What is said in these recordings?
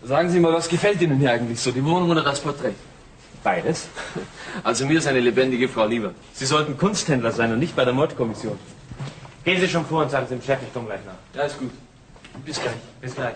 Sagen Sie mal, was gefällt Ihnen hier eigentlich so, die Wohnung oder das Porträt? Beides. Also mir ist eine lebendige Frau lieber. Sie sollten Kunsthändler sein und nicht bei der Mordkommission. Gehen Sie schon vor und sagen Sie dem Chef, ich komme gleich nach. Ja, ist gut. Bis gleich. Bis gleich.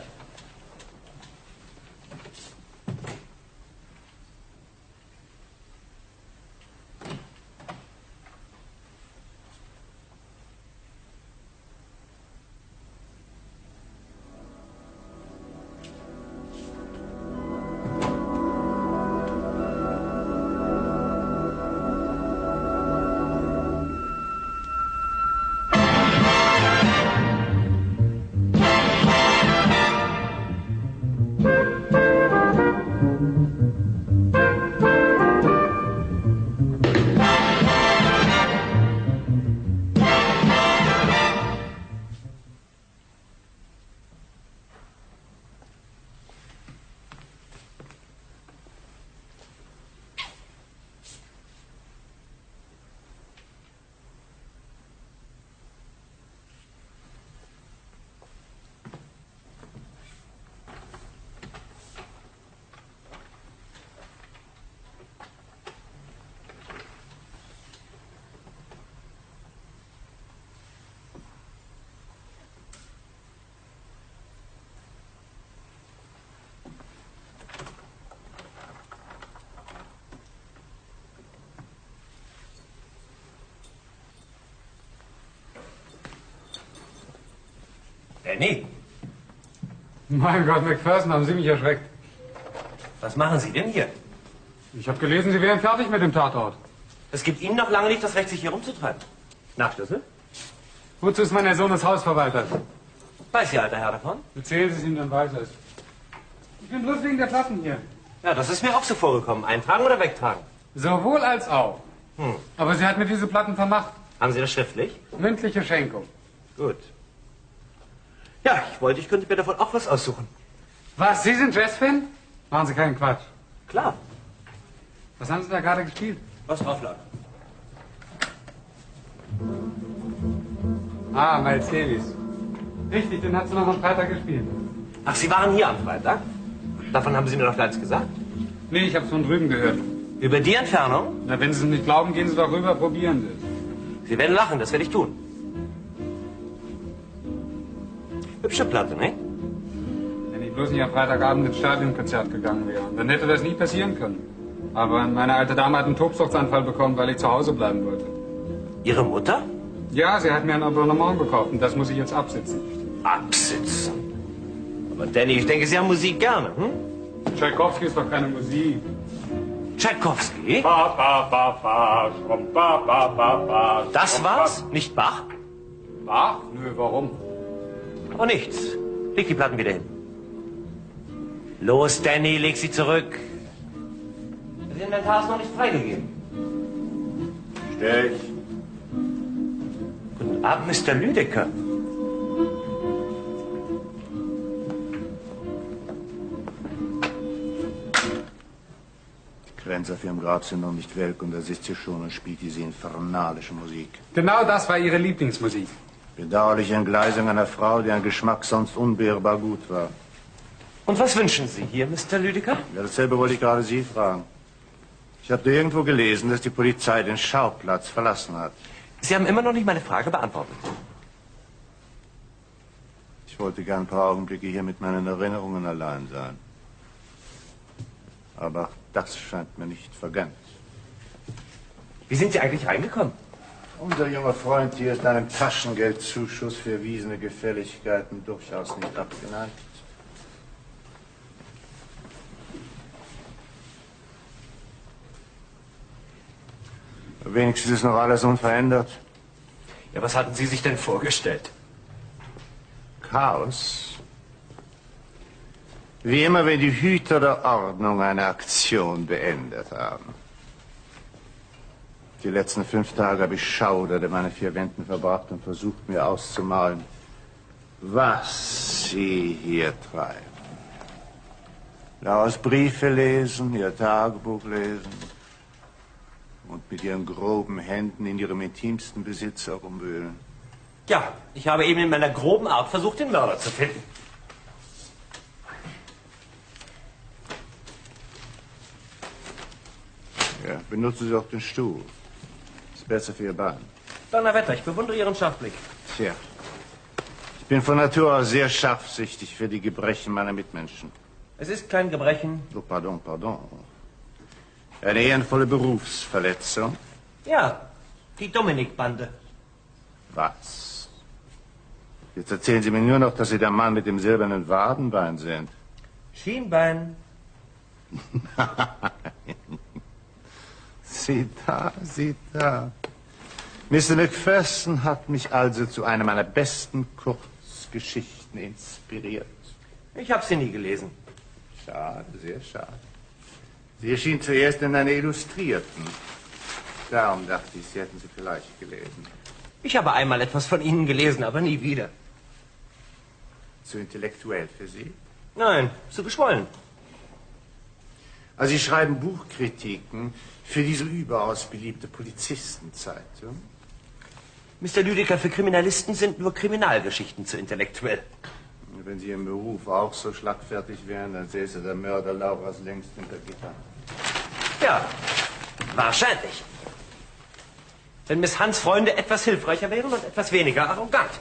Danny, Mein Gott, McPherson, haben Sie mich erschreckt. was machen Sie denn hier? Ich habe gelesen, Sie wären fertig mit dem Tatort. Es gibt Ihnen noch lange nicht das Recht, sich hier rumzutreiben. Nachschlüssel? Wozu ist mein Sohn des Hausverwalters? Weiß Ihr alter Herr davon? Erzählen Sie es ihm, dann weiß er es. Ich bin bloß wegen der Platten hier. Ja, das ist mir auch so vorgekommen. Eintragen oder wegtragen? Sowohl als auch. Aber sie hat mir diese Platten vermacht. Haben Sie das schriftlich? Mündliche Schenkung. Gut. Ja, ich könnte mir davon auch was aussuchen. Was, Sie sind Jazzfan? Machen Sie keinen Quatsch. Klar. Was haben Sie da gerade gespielt? Was drauf lag. Ah, Miles Davis. Richtig, den hat sie noch am Freitag gespielt. Ach, Sie waren hier am Freitag? Davon haben Sie mir noch gar nichts gesagt? Nee, ich hab's von drüben gehört. Über die Entfernung? Na, wenn Sie es nicht glauben, gehen Sie doch rüber, probieren Sie es. Sie werden lachen, das werde ich tun. Hübsche Platte, ne? Wenn ich bloß nicht am Freitagabend ins Stadionkonzert gegangen wäre, dann hätte das nie passieren können. Aber meine alte Dame hat einen Tobsuchtsanfall bekommen, weil ich zu Hause bleiben wollte. Ihre Mutter? Ja, sie hat mir ein Abonnement gekauft und das muss ich jetzt absitzen. Absitzen? Aber Danny, ich denke, Sie haben Musik gerne, hm? Tschaikowski ist doch keine Musik. Tschaikowski? Ba, ba, ba, ba, schrumm, ba, ba, ba, ba, Das schrumm, war's? Nicht Bach? Bach? Nö, warum? Oh, nichts. Leg die Platten wieder hin. Los, Danny, leg sie zurück. Das Inventar ist noch nicht freigegeben. Stech. Guten Abend, Mr. Lüdecker. Die Grenze auf ihrem Grab sind noch nicht welk und da sitzt sie schon und spielt diese infernalische Musik. Genau das war ihre Lieblingsmusik. Bedauerliche Entgleisung einer Frau, deren Geschmack sonst unbeirrbar gut war. Und was wünschen Sie hier, Mr. Lüdecker? Ja, dasselbe wollte ich gerade Sie fragen. Ich habe irgendwo gelesen, dass die Polizei den Schauplatz verlassen hat. Sie haben immer noch nicht meine Frage beantwortet. Ich wollte gern ein paar Augenblicke hier mit meinen Erinnerungen allein sein. Aber das scheint mir nicht vergönnt. Wie sind Sie eigentlich reingekommen? Unser junger Freund hier ist einem Taschengeldzuschuss für erwiesene Gefälligkeiten durchaus nicht abgeneigt. Wenigstens ist noch alles unverändert. Ja, was hatten Sie sich denn vorgestellt? Chaos. Wie immer, wenn die Hüter der Ordnung eine Aktion beendet haben. Die letzten 5 Tage habe ich Schauder in meinen 4 Wänden verbracht und versucht, mir auszumalen, was Sie hier treiben. Laus Briefe lesen, Ihr Tagebuch lesen und mit Ihren groben Händen in Ihrem intimsten Besitz herumwühlen. Ja, ich habe eben in meiner groben Art versucht, den Mörder zu finden. Ja, benutzen Sie auch den Stuhl. Ist besser für Ihr Bein. Donnerwetter, ich bewundere Ihren Scharfblick. Tja. Ich bin von Natur aus sehr scharfsichtig für die Gebrechen meiner Mitmenschen. Es ist kein Gebrechen. Oh, pardon, pardon. Eine ehrenvolle Berufsverletzung. Ja, die Dominik-Bande. Was? Jetzt erzählen Sie mir nur noch, dass Sie der Mann mit dem silbernen Wadenbein sind. Schienbein. Sieh da, sieh da. Mr. Macpherson hat mich also zu einer meiner besten Kurzgeschichten inspiriert. Ich habe sie nie gelesen. Schade, sehr schade. Sie erschien zuerst in einer Illustrierten. Darum dachte ich, Sie hätten sie vielleicht gelesen. Ich habe einmal etwas von Ihnen gelesen, aber nie wieder. Zu intellektuell für Sie? Nein, zu geschwollen. Also Sie schreiben Buchkritiken für diese überaus beliebte Polizistenzeitung? Mr. Lüdecker, für Kriminalisten sind nur Kriminalgeschichten zu intellektuell. Wenn Sie im Beruf auch so schlagfertig wären, dann säße der Mörder Lauras längst hinter Gittern. Ja, wahrscheinlich. Wenn Miss Hans Freunde etwas hilfreicher wären und etwas weniger arrogant.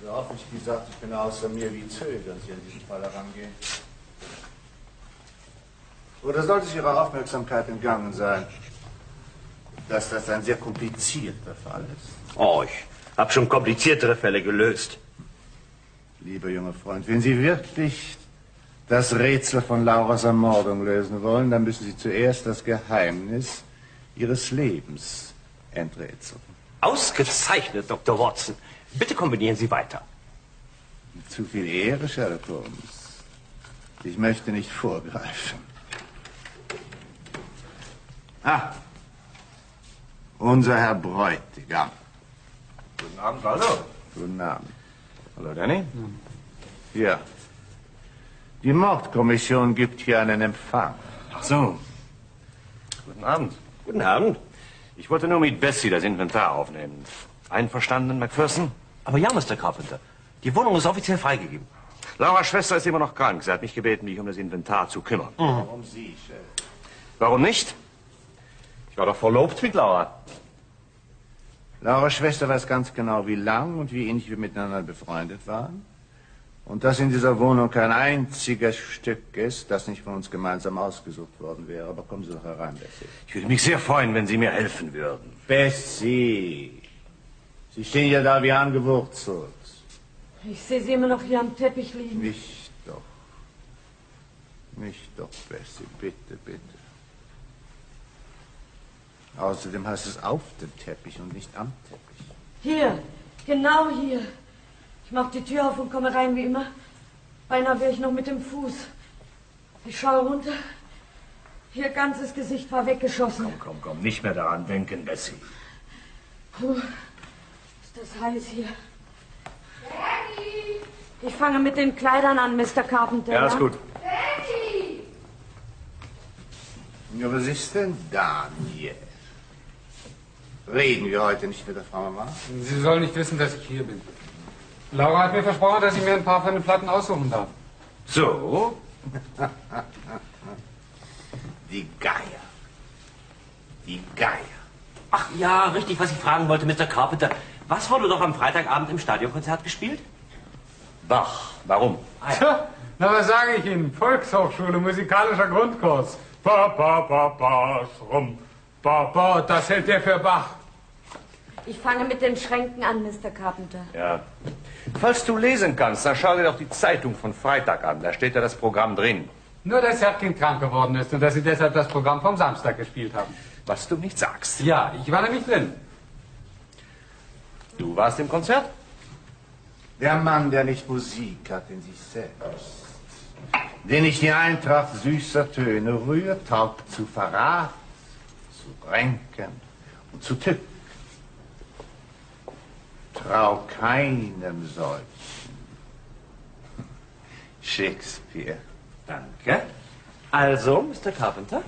So offen ich gesagt, ich bin außer mir wie zögernd, Sie an diesen Fall herangehen. Oder sollte es Ihrer Aufmerksamkeit entgangen sein, dass das ein sehr komplizierter Fall ist? Oh, ich habe schon kompliziertere Fälle gelöst. Lieber junger Freund, wenn Sie wirklich das Rätsel von Lauras Ermordung lösen wollen, dann müssen Sie zuerst das Geheimnis Ihres Lebens enträtseln. Ausgezeichnet, Dr. Watson. Bitte kombinieren Sie weiter. Zu viel Ehre, Sherlock Holmes. Ich möchte nicht vorgreifen. Ah, unser Herr Bräutigam. Guten Abend, Waldo. Guten Abend. Hallo, Danny. Ja. Die Mordkommission gibt hier einen Empfang. Ach so. Guten Abend. Guten Abend. Ich wollte nur mit Bessie das Inventar aufnehmen. Einverstanden, Macpherson? Aber ja, Mr. Carpenter. Die Wohnung ist offiziell freigegeben. Lauras Schwester ist immer noch krank. Sie hat mich gebeten, mich um das Inventar zu kümmern. Warum Sie, Chef? Warum nicht? Ich war doch verlobt mit Laura. Lauras Schwester weiß ganz genau, wie lang und wie innig wir miteinander befreundet waren. Und dass in dieser Wohnung kein einziges Stück ist, das nicht von uns gemeinsam ausgesucht worden wäre. Aber kommen Sie doch herein, Bessie. Ich würde mich sehr freuen, wenn Sie mir helfen würden. Bessie, Sie stehen ja da wie angewurzelt. Ich sehe Sie immer noch hier am Teppich liegen. Nicht doch. Nicht doch, Bessie. Bitte, bitte. Außerdem heißt es auf dem Teppich und nicht am Teppich. Hier, genau hier. Ich mache die Tür auf und komme rein wie immer. Beinahe wäre ich noch mit dem Fuß. Ich schaue runter. Ihr ganzes Gesicht war weggeschossen. Komm, nicht mehr daran denken, Bessie. Puh, ist das heiß hier. Ich fange mit den Kleidern an, Mr. Carpenter. Ja, ist gut. Ja, was ist denn Daniel? Reden wir heute nicht mit der Frau Mama? Sie soll nicht wissen, dass ich hier bin. Laura hat mir versprochen, dass ich mir ein paar von den Platten aussuchen darf. So? Die Geier. Die Geier. Ach ja, richtig, was ich fragen wollte, Mr. Carpenter. Was wurde doch am Freitagabend im Stadionkonzert gespielt? Bach. Warum? Tja, na, was sage ich Ihnen? Volkshochschule, musikalischer Grundkurs. Rum. Das hält der für Bach. Ich fange mit den Schränken an, Mr. Carpenter. Ja. Falls du lesen kannst, dann schau dir doch die Zeitung von Freitag an. Da steht ja das Programm drin. Nur, dass Herrkind krank geworden ist und dass Sie deshalb das Programm vom Samstag gespielt haben. Was du nicht sagst. Ja, ich war nämlich drin. Du warst im Konzert? Der Mann, der nicht Musik hat in sich selbst, der nicht die Eintracht süßer Töne rührt, taugt zu Verrat, zu Ränken und zu Tück. Trau keinem solchen. Shakespeare. Danke. Also, Mr. Carpenter?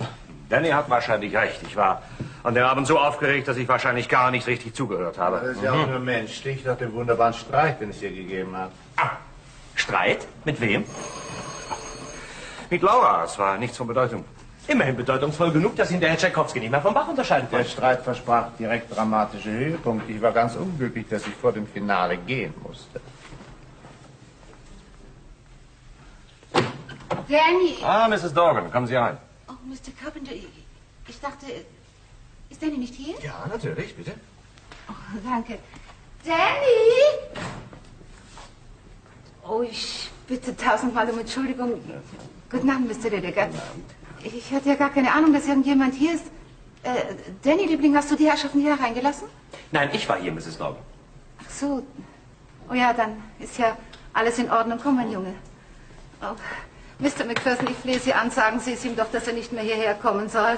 Danny hat wahrscheinlich recht. Ich war an dem Abend so aufgeregt, dass ich wahrscheinlich gar nicht richtig zugehört habe. Das ist ja auch nur menschlich nach dem wunderbaren Streit, den es hier gegeben hat. Streit? Mit wem? Mit Laura, es war nichts von Bedeutung. Immerhin bedeutungsvoll genug, dass ihn der Herr Tchaikovsky nicht mehr vom Bach unterscheiden Der konnte. Streit versprach direkt dramatische Höhepunkte. Ich war ganz unglücklich, dass ich vor dem Finale gehen musste. Danny! Ah, Mrs. Dorgan, kommen Sie rein. Oh, Mr. Carpenter, ich dachte, ist Danny nicht hier? Ja, natürlich, bitte. Oh, danke. Danny! Oh, ich bitte tausendmal um Entschuldigung. Guten Abend, Mr. Lidecker. Ich hatte ja gar keine Ahnung, dass irgendjemand hier ist. Danny, Liebling, hast du die Herrschaften hier reingelassen? Nein, ich war hier, Mrs. Dorgan. Ach so. Oh ja, dann ist ja alles in Ordnung. Komm, mein Junge. Oh, Mr. McPherson, ich flehe Sie an, sagen Sie es ihm doch, dass er nicht mehr hierher kommen soll.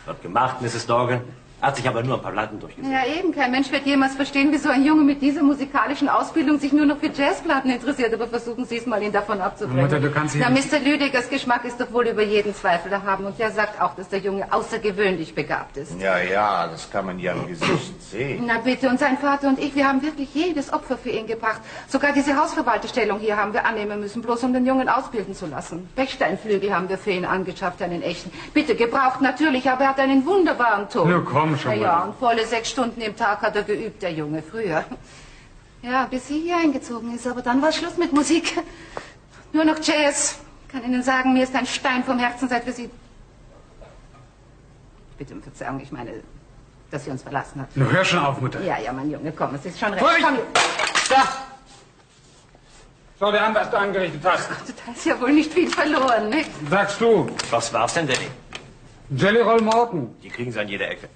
Wird gemacht, Mrs. Dorgan. Hat sich aber nur ein paar Platten durchgesetzt. Ja, eben. Kein Mensch wird jemals verstehen, wieso ein Junge mit dieser musikalischen Ausbildung sich nur noch für Jazzplatten interessiert. Aber versuchen Sie es mal, ihn davon abzubringen. Mutter, du kannst ihn... Na, Mr. Lüdegers Geschmack ist doch wohl über jeden Zweifel erhaben. Und der sagt auch, dass der Junge außergewöhnlich begabt ist. Ja, ja, das kann man ja im Gesicht sehen. Na bitte, und sein Vater und ich, wir haben wirklich jedes Opfer für ihn gebracht. Sogar diese Hausverwalterstellung hier haben wir annehmen müssen, bloß um den Jungen ausbilden zu lassen. Bechsteinflügel haben wir für ihn angeschafft, einen echten. Bitte, gebraucht natürlich, aber er hat einen wunderbaren Ton. Na komm schon Na ja, mal. und volle 6 Stunden im Tag hat er geübt, der Junge, früher. Ja, bis sie hier eingezogen ist, aber dann war Schluss mit Musik. Nur noch Jazz. Ich kann Ihnen sagen, mir ist ein Stein vom Herzen, seit wir sie... Bitte um Verzeihung, ich meine, dass sie uns verlassen hat. Nur hör schon auf, Mutter. Ja, ja, mein Junge, komm, es ist schon recht. Ruhig! Komm, Da! Schau dir an, was du angerichtet hast. da ist ja wohl nicht viel verloren, nicht? Sagst du, Was war's denn, Danny? Jelly Roll Morton. Die kriegen sie an jeder Ecke.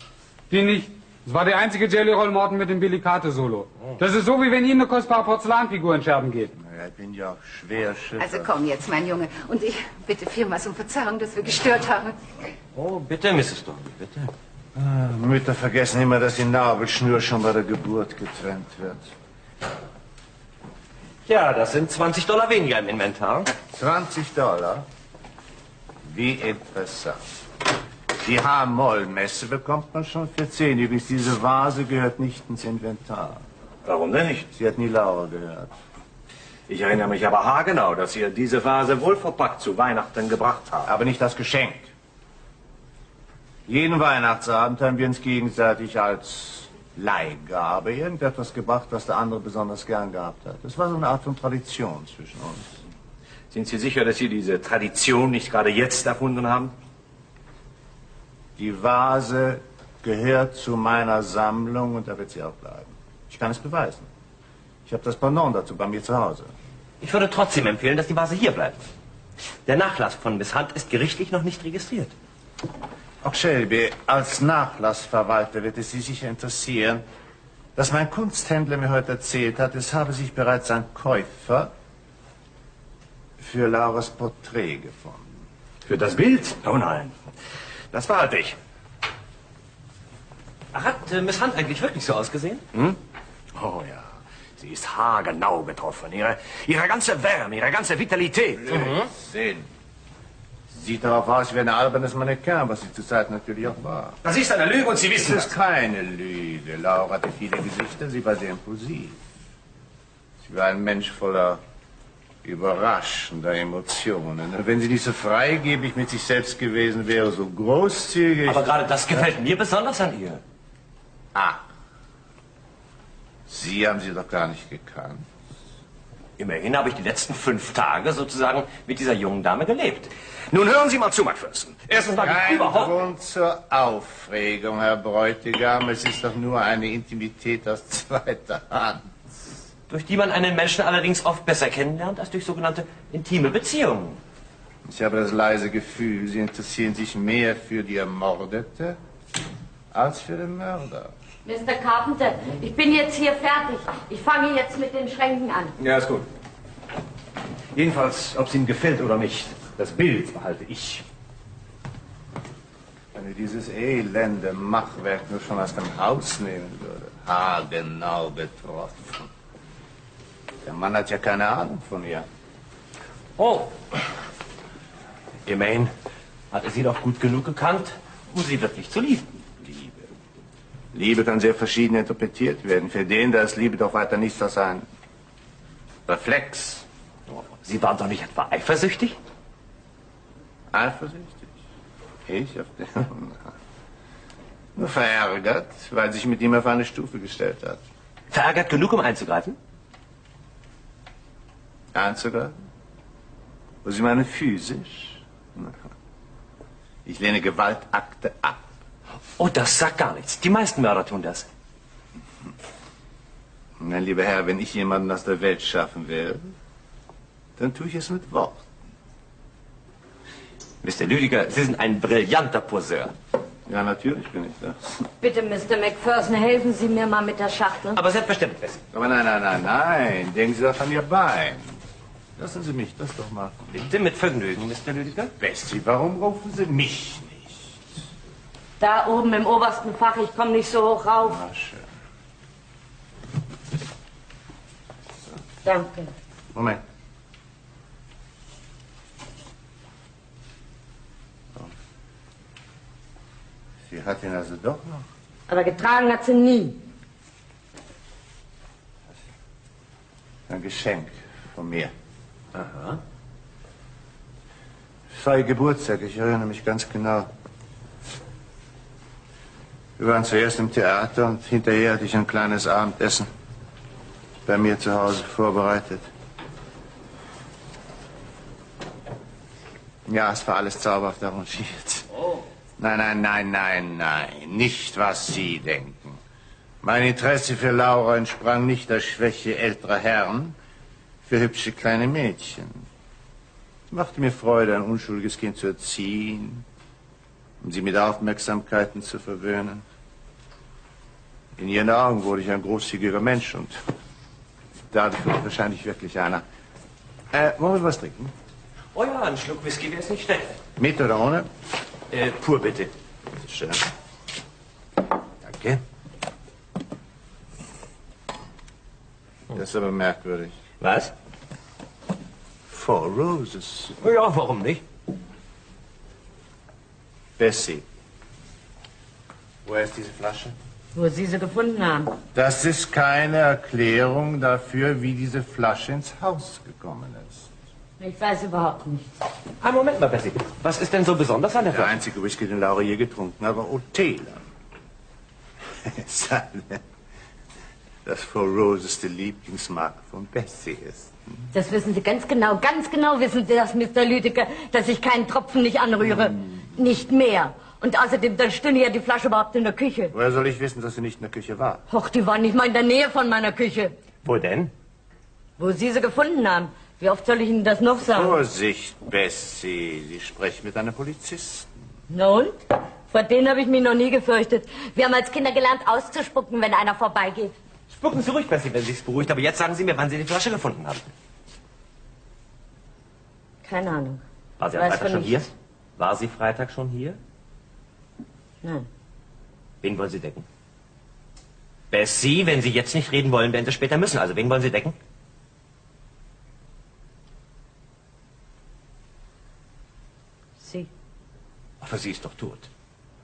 Die nicht. Es war der einzige Jelly Roll Morton mit dem Billy Carter Solo. Das ist so, wie wenn Ihnen eine kostbare Porzellanfigur in Scherben geht. Ja, ich bin ja auch schwer schüchtern. Also komm jetzt, mein Junge. Und ich bitte vielmals um Verzeihung, dass wir gestört haben. Oh, bitte, Mrs. Dorgan, bitte. Mütter vergessen immer, dass die Nabelschnur schon bei der Geburt getrennt wird. Ja, das sind $20 weniger im Inventar. $20? Wie interessant. Die H-Moll-Messe bekommt man schon für 10. Übrigens, diese Vase gehört nicht ins Inventar. Warum denn nicht? Sie hat nie Laura gehört. Ich erinnere mich aber haargenau, dass Sie diese Vase wohlverpackt zu Weihnachten gebracht haben. Aber nicht das Geschenk. Jeden Weihnachtsabend haben wir uns gegenseitig als Leihgabe irgendetwas gebracht, was der andere besonders gern gehabt hat. Das war so eine Art von Tradition zwischen uns. Sind Sie sicher, dass Sie diese Tradition nicht gerade jetzt erfunden haben? Die Vase gehört zu meiner Sammlung und da wird sie auch bleiben. Ich kann es beweisen. Ich habe das Pendant dazu bei mir zu Hause. Ich würde trotzdem empfehlen, dass die Vase hier bleibt. Der Nachlass von Miss Hunt ist gerichtlich noch nicht registriert. Auch Shelby, als Nachlassverwalter wird es Sie sicher interessieren, dass mein Kunsthändler mir heute erzählt hat, es habe sich bereits ein Käufer für Lauras Porträt gefunden. Für das Bild? Oh nein. Das behalte ich. Hat Miss Hunt eigentlich wirklich so ausgesehen? Oh ja. Sie ist haargenau getroffen. Ihre ganze Wärme, ihre ganze Vitalität. Sinn. Sieht darauf aus wie ein albernes Mannequin, was sie zurzeit natürlich auch war. Das ist eine Lüge und Sie wissen Das das. ist keine Lüge. Laura hatte viele Gesichter, sie war sehr impulsiv. Sie war ein Mensch voller überraschender Emotionen. Und wenn sie nicht so freigebig mit sich selbst gewesen wäre, so großzügig... Aber gerade das gefällt mir besonders an ihr. Ah. Sie haben sie doch gar nicht gekannt. Immerhin habe ich die letzten 5 Tage sozusagen mit dieser jungen Dame gelebt. Nun hören Sie mal zu, McPherson. Erstens mal Kein überhaupt... Grund zur Aufregung, Herr Bräutigam. Es ist doch nur eine Intimität aus zweiter Hand. Durch die man einen Menschen allerdings oft besser kennenlernt als durch sogenannte intime Beziehungen. Ich habe das leise Gefühl, Sie interessieren sich mehr für die Ermordete als für den Mörder. Mr. Carpenter, ich bin jetzt hier fertig. Ich fange jetzt mit den Schränken an. Ja, ist gut. Jedenfalls, ob es Ihnen gefällt oder nicht, das Bild behalte ich. Wenn er dieses elende Machwerk nur schon aus dem Haus nehmen würde. Haargenau betroffen. Der Mann hat ja keine Ahnung von ihr. Oh. Immerhin hat er sie doch gut genug gekannt, um sie wirklich zu lieben. Liebe kann sehr verschieden interpretiert werden. Für den, da ist Liebe doch weiter nichts als ein Reflex. Sie waren doch nicht etwa eifersüchtig? Eifersüchtig? Ich auf den... Nur verärgert, weil sich mit ihm auf eine Stufe gestellt hat. Verärgert genug, um einzugreifen? Einzugreifen? Wo Sie meinen physisch? Ich lehne Gewaltakte ab. Oh, das sagt gar nichts. Die meisten Mörder tun das. Mein lieber Herr, wenn ich jemanden aus der Welt schaffen will, dann tue ich es mit Worten. Mr. Lüdiger, Sie sind ein brillanter Poseur. Ja, natürlich bin ich das. Bitte, Mr. McPherson, helfen Sie mir mal mit der Schachtel. Aber selbstverständlich, Bessie. Aber nein. Denken Sie doch an Ihr Bein. Lassen Sie mich das doch machen. Bitte mit Vergnügen, Mr. Lüdiger. Bessie, warum rufen Sie mich nicht? Da oben im obersten Fach, ich komme nicht so hoch rauf. Na schön. Danke. Moment. Sie hat ihn also doch noch. Aber getragen hat sie nie. Ein Geschenk von mir. Aha. Es war Ihr Geburtstag, ich erinnere mich ganz genau. Wir waren zuerst im Theater und hinterher hatte ich ein kleines Abendessen bei mir zu Hause vorbereitet. Ja, es war alles zauberhaft arrangiert. Oh. Nein. Nicht, was Sie denken. Mein Interesse für Laura entsprang nicht der Schwäche älterer Herren für hübsche kleine Mädchen. Es machte mir Freude, ein unschuldiges Kind zu erziehen, um sie mit Aufmerksamkeiten zu verwöhnen. In ihren Augen wurde ich ein großzügiger Mensch und dadurch wurde ich wahrscheinlich wirklich einer. Wollen wir was trinken? Oh ja, ein Schluck Whisky wäre es nicht schlecht. Mit oder ohne? Pur bitte. Schön. Danke. Das ist aber merkwürdig. Was? Four Roses. Ja, warum nicht? Bessie. Woher ist diese Flasche? Wo Sie sie gefunden haben. Das ist keine Erklärung dafür, wie diese Flasche ins Haus gekommen ist. Ich weiß überhaupt nichts. Ah, Moment mal, Bessie. Was ist denn so besonders an der Der Flasche? einzige Whisky, den Laura je getrunken hat, war Otela. Das Four Roses die Lieblingsmarke von Bessie ist. Das wissen Sie ganz genau wissen Sie das, Mr. Lüdiger, dass ich keinen Tropfen nicht anrühre. Nicht mehr. Und außerdem, dann stünde ja die Flasche überhaupt in der Küche. Woher soll ich wissen, dass sie nicht in der Küche war? Och, die war nicht mal in der Nähe von meiner Küche. Wo denn? Wo Sie sie gefunden haben. Wie oft soll ich Ihnen das noch sagen? Vorsicht, Bessie. Sie sprechen mit einem Polizisten. Na und? Vor denen habe ich mich noch nie gefürchtet. Wir haben als Kinder gelernt, auszuspucken, wenn einer vorbeigeht. Spucken Sie ruhig, Bessie, wenn sich's beruhigt. Aber jetzt sagen Sie mir, wann Sie die Flasche gefunden haben. Keine Ahnung. War sie am Weiß Freitag von schon hier? nichts. War sie Freitag schon hier? Nein. Wen wollen Sie decken? Bessie, wenn Sie jetzt nicht reden wollen, werden Sie später müssen. Also, wen wollen Sie decken? Sie. Aber sie ist doch tot.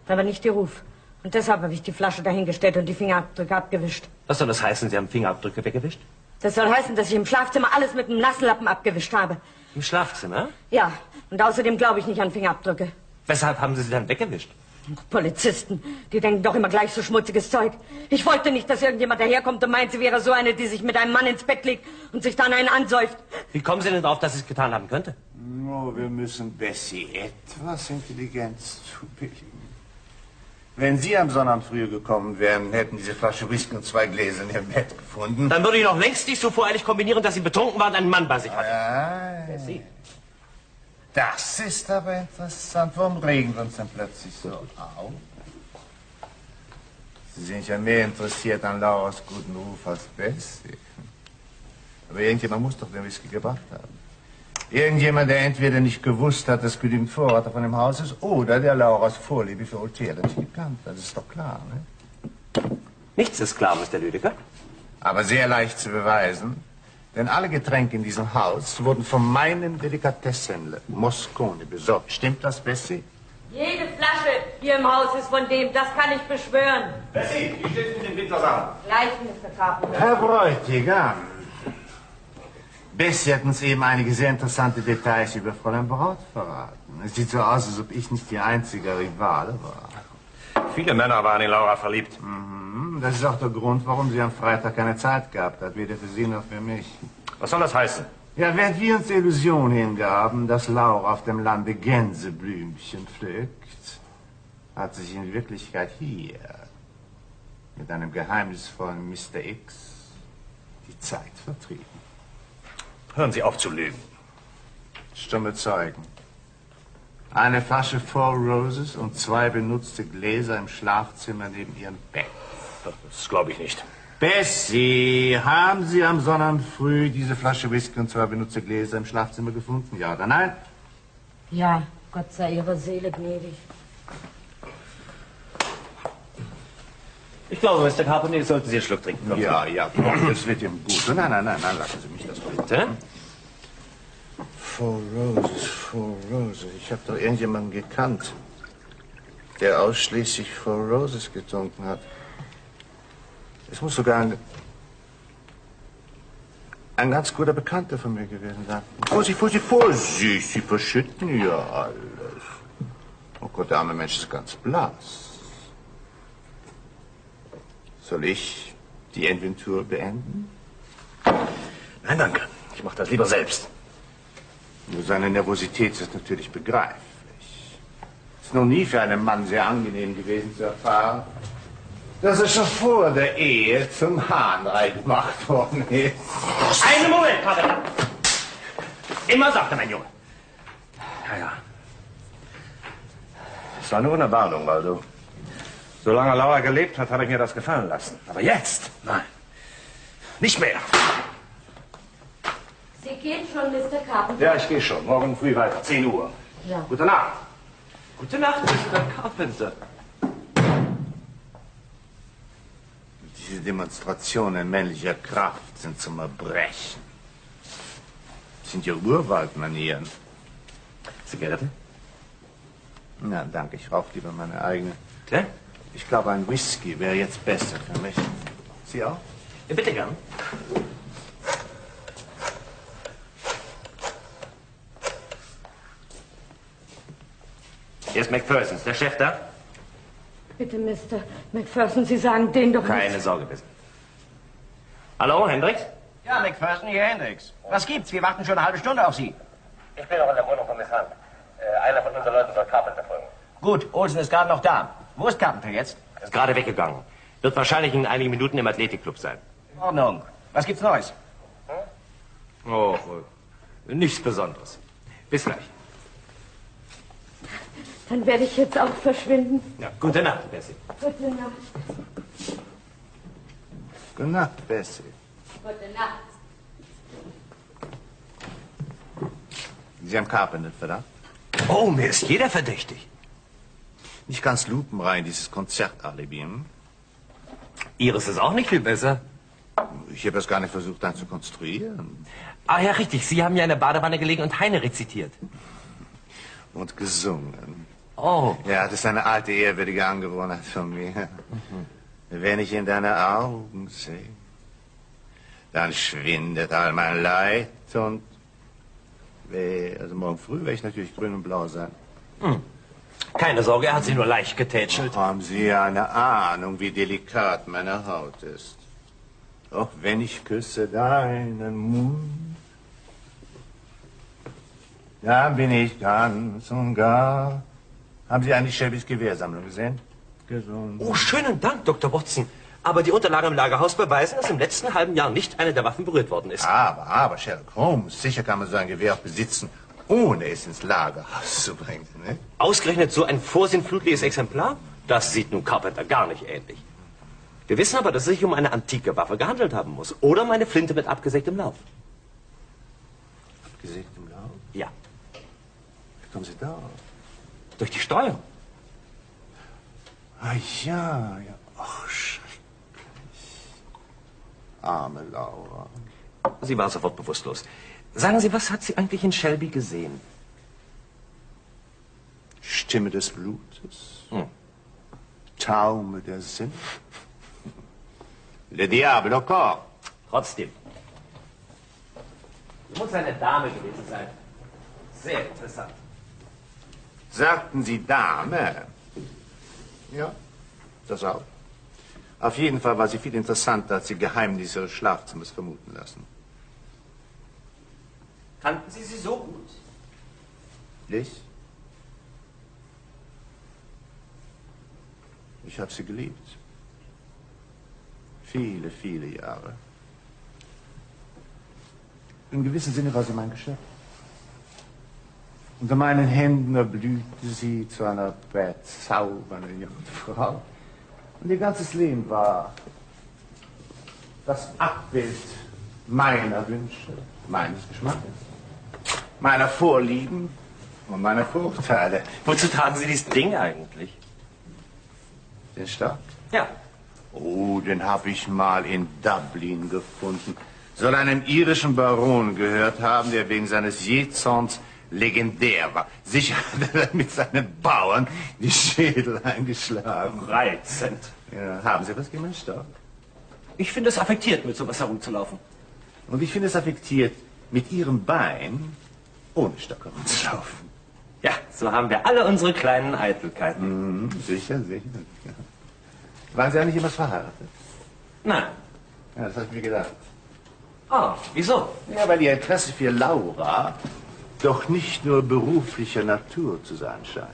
Aber nicht die Ruf. Und deshalb habe ich die Flasche dahingestellt und die Fingerabdrücke abgewischt. Was soll das heißen? Sie haben Fingerabdrücke weggewischt? Das soll heißen, dass ich im Schlafzimmer alles mit einem Nasslappen abgewischt habe. Im Schlafzimmer? Ja, und außerdem glaube ich nicht an Fingerabdrücke. Weshalb haben Sie sie dann weggewischt? Polizisten, die denken doch immer gleich so schmutziges Zeug. Ich wollte nicht, dass irgendjemand daherkommt und meint, sie wäre so eine, die sich mit einem Mann ins Bett legt und sich dann einen ansäuft. Wie kommen Sie denn drauf, dass sie es getan haben könnte? Oh, wir müssen Bessie etwas Intelligenz zubilligen. Wenn Sie am Sonnabend früher gekommen wären, hätten diese Flasche Whisky und 2 Gläser in Ihrem Bett gefunden. Dann würde ich noch längst nicht so voreilig kombinieren, dass Sie betrunken waren und einen Mann bei sich hatten. Bessie. Das ist aber interessant. Warum regen wir uns dann plötzlich so auf? Sie sind ja mehr interessiert an Lauras guten Ruf als Bessie. Aber irgendjemand muss doch den Whisky gebracht haben. Irgendjemand, der entweder nicht gewusst hat, dass genügend Vorrat auf einem Haus ist, oder der Lauras Vorliebe für Otela nicht gekannt hat. Das ist doch klar, ne? Nichts ist klar, Mr. Lüdiger. Aber sehr leicht zu beweisen. Denn alle Getränke in diesem Haus wurden von meinem Delikatesshändler Moscone besorgt. Stimmt das, Bessie? Jede Flasche hier im Haus ist von dem, das kann ich beschwören. Bessie, wie steht's mit dem Winter zusammen? Gleich, Mr. Carpenter. Herr Bräutigam, Bessie hat uns eben einige sehr interessante Details über Fräulein Braut verraten. Es sieht so aus, als ob ich nicht ihr einziger Rivale war. Viele Männer waren in Laura verliebt. Das ist auch der Grund, warum sie am Freitag keine Zeit gehabt hat, weder für sie noch für mich. Was soll das heißen? Ja, während wir uns die Illusion hingaben, dass Laura auf dem Lande Gänseblümchen pflückt, hat sich in Wirklichkeit hier mit einem geheimnisvollen Mr. X die Zeit vertrieben. Hören Sie auf zu lügen. Stumme Zeugen. Eine Flasche Four Roses und 2 benutzte Gläser im Schlafzimmer neben ihrem Bett. Das glaube ich nicht. Bessie, haben Sie am Sonnabend früh diese Flasche Whisky und 2 benutzte Gläser im Schlafzimmer gefunden? Ja oder nein? Ja, Gott sei ihrer Seele gnädig. Ich glaube, Mr. Carpenter, sollten Sie einen Schluck trinken. Kommen Sie. Ja, komm, das wird ihm gut. Nein, lassen Sie mich das mal. Bitte? Four Roses. Ich habe doch irgendjemanden gekannt, der ausschließlich Four Roses getrunken hat. Es muss sogar ein ganz guter Bekannter von mir gewesen sein. Vorsicht, Sie verschütten ja alles. Oh Gott, der arme Mensch ist ganz blass. Soll ich die Inventur beenden? Nein, danke. Ich mache das lieber selbst. Nur seine Nervosität ist natürlich begreiflich. Es ist noch nie für einen Mann sehr angenehm gewesen zu erfahren, dass er schon vor der Ehe zum Hahnrei gemacht worden ist. Einen Moment, Carpenter! Immer sagte mein Junge. Ja. Es war nur eine Warnung, Waldo. Solange Laura gelebt hat, habe ich mir das gefallen lassen. Aber jetzt? Nein. Nicht mehr. Sie gehen schon, Mr. Carpenter. Ja, ich gehe schon. Morgen früh weiter. 10 Uhr. Ja. Gute Nacht. Gute Nacht, Mr. Carpenter. Diese Demonstrationen männlicher Kraft sind zum Erbrechen. Das sind ja Urwaldmanieren. Zigarette? Na, danke, ich rauche lieber meine eigene. Tja? Ich glaube, ein Whisky wäre jetzt besser für mich. Sie auch? Bitte gern. Hier ist McPhersons, der Chef da? Bitte, Mr. McPherson, Sie sagen den doch Keine nicht. Sorge, bitte. Hallo, Hendricks? Ja, McPherson, hier Hendricks. Was gibt's? Wir warten schon eine halbe Stunde auf Sie. Ich bin noch in der Wohnung von Miss Hunt. Einer von unseren Leuten soll Carpenter folgen. Gut, Olsen ist gerade noch da. Wo ist Carpenter jetzt? Ist gerade weggegangen. Wird wahrscheinlich in einigen Minuten im Athletikclub sein. In Ordnung. Was gibt's Neues? Oh, nichts Besonderes. Bis gleich. Dann werde ich jetzt auch verschwinden. Ja, gute Nacht, Bessie. Gute Nacht. Gute Nacht, Bessie. Gute Nacht. Sie haben Carpenter verdacht? Oh, mir ist jeder verdächtig. Nicht ganz lupenrein, dieses Konzertalibi. Hm? Ihres ist auch nicht viel besser. Ich habe das gar nicht versucht, dann zu konstruieren. Ah ja, richtig. Sie haben ja in der Badewanne gelegen und Heine rezitiert. Und gesungen. Oh. Ja, das ist eine alte, ehrwürdige Angewohnheit von mir. Wenn ich in deine Augen sehe, dann schwindet all mein Leid und also morgen früh werde ich natürlich grün und blau sein. Keine Sorge, er hat Sie nur leicht getätschelt. Haben Sie eine Ahnung, wie delikat meine Haut ist? Doch wenn ich küsse deinen Mund, dann bin ich ganz und gar. Haben Sie eigentlich Shelbys Gewehrsammlung gesehen? Gesund. Oh, schönen Dank, Dr. Watson. Aber die Unterlagen im Lagerhaus beweisen, dass im letzten halben Jahr nicht eine der Waffen berührt worden ist. Aber, Sherlock Holmes, sicher kann man so ein Gewehr auch besitzen, ohne es ins Lagerhaus zu bringen, ne? Ausgerechnet so ein vorsinnflutliches Exemplar? Das sieht nun Carpenter gar nicht ähnlich. Wir wissen aber, dass es sich um eine antike Waffe gehandelt haben muss. Oder um eine Flinte mit abgesägtem Lauf. Abgesägtem Lauf? Ja, Wie kommen Sie da? durch die Steuer. Ah, ja. Ach, schrecklich. Arme Laura. Sie war sofort bewusstlos. Sagen Sie, was hat sie eigentlich in Shelby gesehen? Stimme des Blutes. Taumel der Sinn. Le Diablo corps. Trotzdem. Muss eine Dame gewesen sein. Sehr interessant. Sagten Sie Dame? Ja, das auch. Auf jeden Fall war sie viel interessanter, als die Geheimnisse ihres Schlafzimmers vermuten lassen. Kannten Sie sie so gut? Ich? Ich habe sie geliebt. Viele, viele Jahre. Im gewissen Sinne war sie mein Geschöpf. Unter meinen Händen erblühte sie zu einer bezaubernden jungen Frau. Und ihr ganzes Leben war das Abbild meiner Wünsche, meines Geschmacks, meiner Vorlieben und meiner Vorurteile. Wozu tragen Sie dieses Ding eigentlich? Den Stock? Ja. Oh, den habe ich mal in Dublin gefunden. Soll einem irischen Baron gehört haben, der wegen seines Jähzorns legendär war. Sicher hat er mit seinen Bauern die Schädel eingeschlagen. Reizend. Ja, haben Sie was gegen den Stock? Ich finde es affektiert, mit sowas herumzulaufen. Und ich finde es affektiert, mit Ihrem Bein ohne Stock herumzulaufen. Ja, so haben wir alle unsere kleinen Eitelkeiten. Sicher, sicher. Ja. Waren Sie eigentlich immer verheiratet? Nein. Ja, das habe ich mir gedacht. Ah, wieso? Ja, weil Ihr Interesse für Laura doch nicht nur beruflicher Natur zu sein scheint.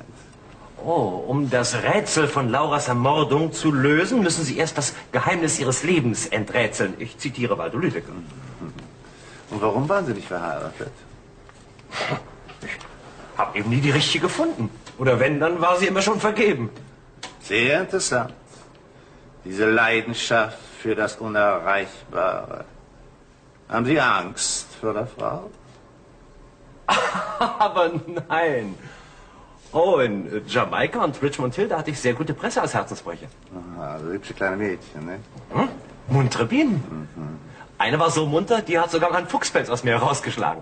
Oh, um das Rätsel von Lauras Ermordung zu lösen, müssen Sie erst das Geheimnis Ihres Lebens enträtseln. Ich zitiere Waldo Lüdecke. Und warum waren Sie nicht verheiratet? Ich habe eben nie die richtige gefunden. Oder wenn, dann war sie immer schon vergeben. Sehr interessant. Diese Leidenschaft für das Unerreichbare. Haben Sie Angst vor der Frau? Aber nein. Oh, in Jamaika und Richmond Hill, da hatte ich sehr gute Presse als Herzensbrecher. Aha, also hübsche kleine Mädchen, ne? Hm? Muntere Bienen. Eine war so munter, die hat sogar mal einen Fuchspelz aus mir herausgeschlagen.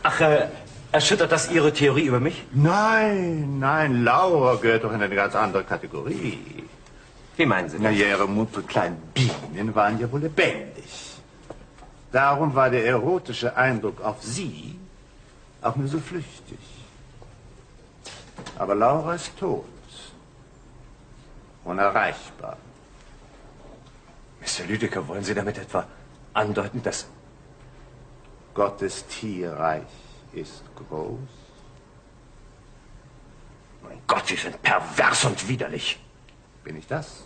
Ach, erschüttert das Ihre Theorie über mich? Nein, nein, Laura gehört doch in eine ganz andere Kategorie. Wie meinen Sie das? Na ja, Ihre munteren kleinen Bienen waren ja wohl lebendig. Darum war der erotische Eindruck auf Sie auch nur so flüchtig. Aber Laura ist tot. Unerreichbar. Mr. Lüdecke, wollen Sie damit etwa andeuten, dass... Gottes Tierreich ist groß. Mein Gott, Sie sind pervers und widerlich. Bin ich das?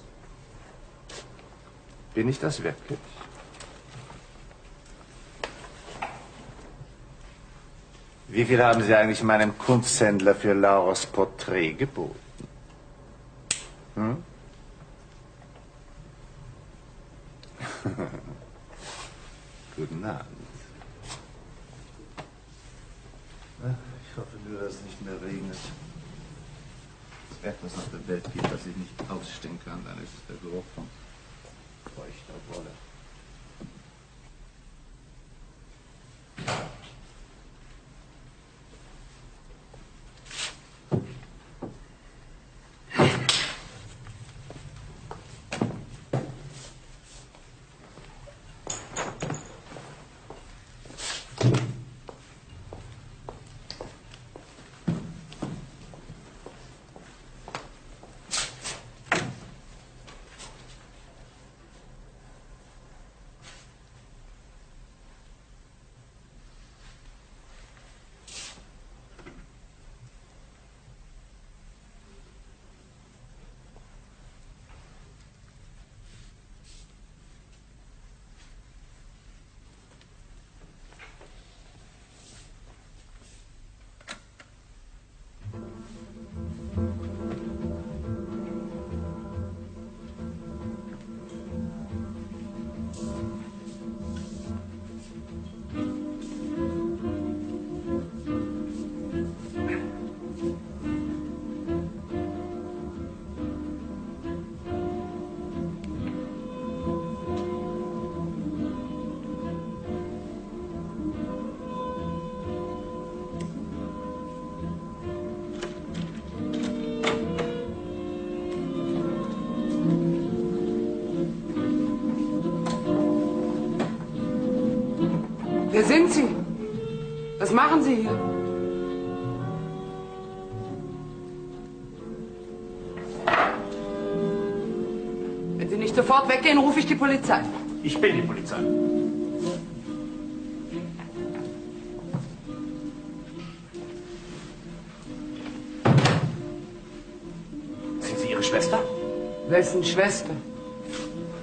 Bin ich das wirklich? Wie viel haben Sie eigentlich meinem Kunsthändler für Lauras Porträt geboten? Hm? Guten Abend. Ich hoffe nur, dass es nicht mehr regnet. Es etwas auf der Welt gibt, das ich nicht ausstehen kann, dann ist es der Geruch von feuchter Wolle. sind Sie? Was machen Sie hier? Wenn Sie nicht sofort weggehen, rufe ich die Polizei. Ich bin die Polizei. Sind Sie Ihre Schwester? Wessen Schwester?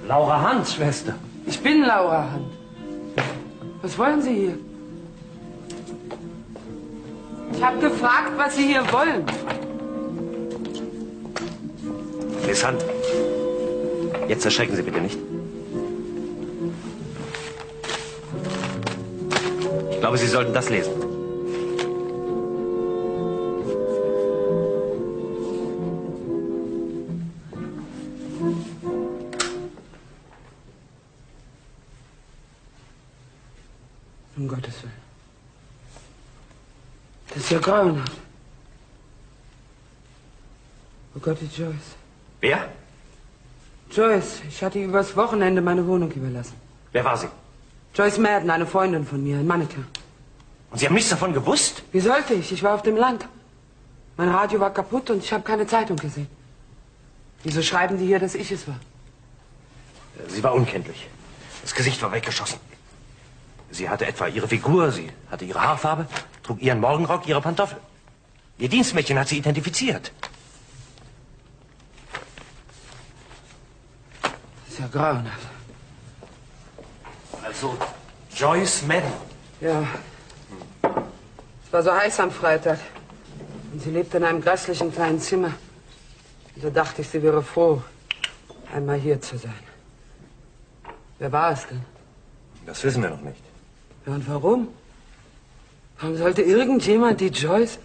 Laura Hans Schwester. Ich bin Laura Hand. Was wollen Sie hier? Ich habe gefragt, was Sie hier wollen. Miss Hand, jetzt erschrecken Sie bitte nicht. Ich glaube, Sie sollten das lesen. Um Gottes Willen. Das ist ja grauenhaft. Oh Gott, die Joyce. Wer? Joyce, ich hatte ihr übers Wochenende meine Wohnung überlassen. Wer war sie? Joyce Madden, eine Freundin von mir, ein Mannequin. Und Sie haben nichts davon gewusst? Wie sollte ich? Ich war auf dem Land. Mein Radio war kaputt und ich habe keine Zeitung gesehen. Wieso schreiben die hier, dass ich es war? Sie war unkenntlich. Das Gesicht war weggeschossen. Sie hatte etwa ihre Figur, sie hatte ihre Haarfarbe, trug ihren Morgenrock, ihre Pantoffel. Ihr Dienstmädchen hat sie identifiziert. Das ist ja grauenhaft. Also Joyce Madden. Ja. Es war so heiß am Freitag. Und sie lebte in einem grässlichen kleinen Zimmer. Und da dachte ich, sie wäre froh, einmal hier zu sein. Wer war es denn? Das wissen wir noch nicht. Ja, und warum? Warum sollte irgendjemand die Joyce...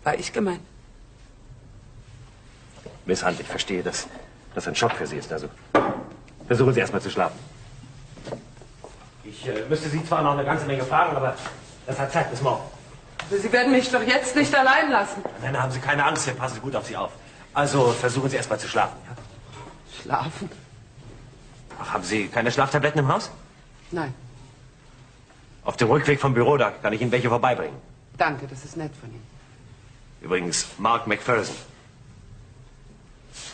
War ich gemeint? Miss Hunt, ich verstehe, dass das ein Schock für Sie ist. Also versuchen Sie erstmal zu schlafen. Ich müsste Sie zwar noch eine ganze Menge fragen, aber das hat Zeit bis morgen. Sie werden mich doch jetzt nicht allein lassen. Nein, haben Sie keine Angst, wir passen gut auf Sie auf. Also versuchen Sie erstmal zu schlafen. Ja? Schlafen? Ach, haben Sie keine Schlaftabletten im Haus? Nein. Auf dem Rückweg vom Büro, da kann ich Ihnen welche vorbeibringen. Danke, das ist nett von Ihnen. Übrigens, Mark McPherson.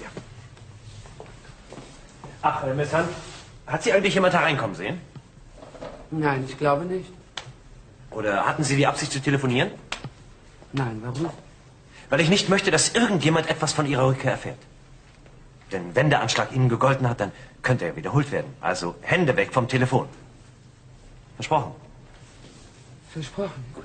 Ja. Ach, Miss Hunt, hat Sie eigentlich jemand hereinkommen sehen? Nein, ich glaube nicht. Oder hatten Sie die Absicht zu telefonieren? Nein, warum? Weil ich nicht möchte, dass irgendjemand etwas von Ihrer Rückkehr erfährt. Denn wenn der Anschlag Ihnen gegolten hat, dann könnte er wiederholt werden. Also Hände weg vom Telefon. Versprochen. Versprochen. Gut.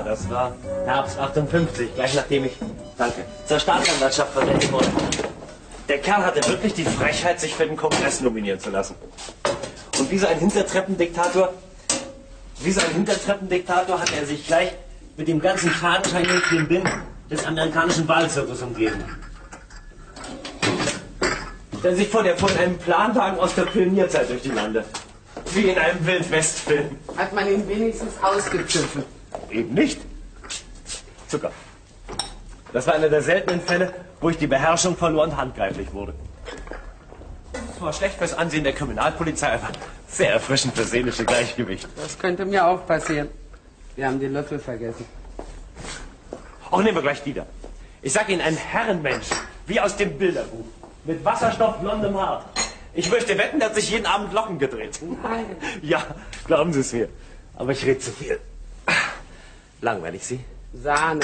Das war Herbst 58, gleich nachdem ich, danke, zur Staatsanwaltschaft versetzt wurde. Der Kerl hatte wirklich die Frechheit, sich für den Kongress nominieren zu lassen. Und wie so ein Hintertreppendiktator hat er sich gleich mit dem ganzen fadenscheinigen Klimbim des amerikanischen Wahlzirkus umgeben. Der sich vor, der fuhr in einem Planwagen aus der Pionierzeit durch die Lande. Wie in einem Wildwestfilm. Hat man ihn wenigstens ausgepfiffen? Eben nicht. Zucker. Das war einer der seltenen Fälle, wo ich die Beherrschung verlor und handgreiflich wurde. Das war schlecht fürs Ansehen der Kriminalpolizei, aber Sehr erfrischend für seelische Gleichgewicht. Das könnte mir auch passieren. Wir haben den Löffel vergessen. Auch nehmen wir gleich wieder. Ich sag Ihnen, ein Herrenmensch, wie aus dem Bilderbuch, mit wasserstoffblondem Haar. Ich möchte wetten, der hat sich jeden Abend Locken gedreht. Nein. Ja, glauben Sie es mir. Aber ich rede zu viel. Langweilig Sie? Sahne.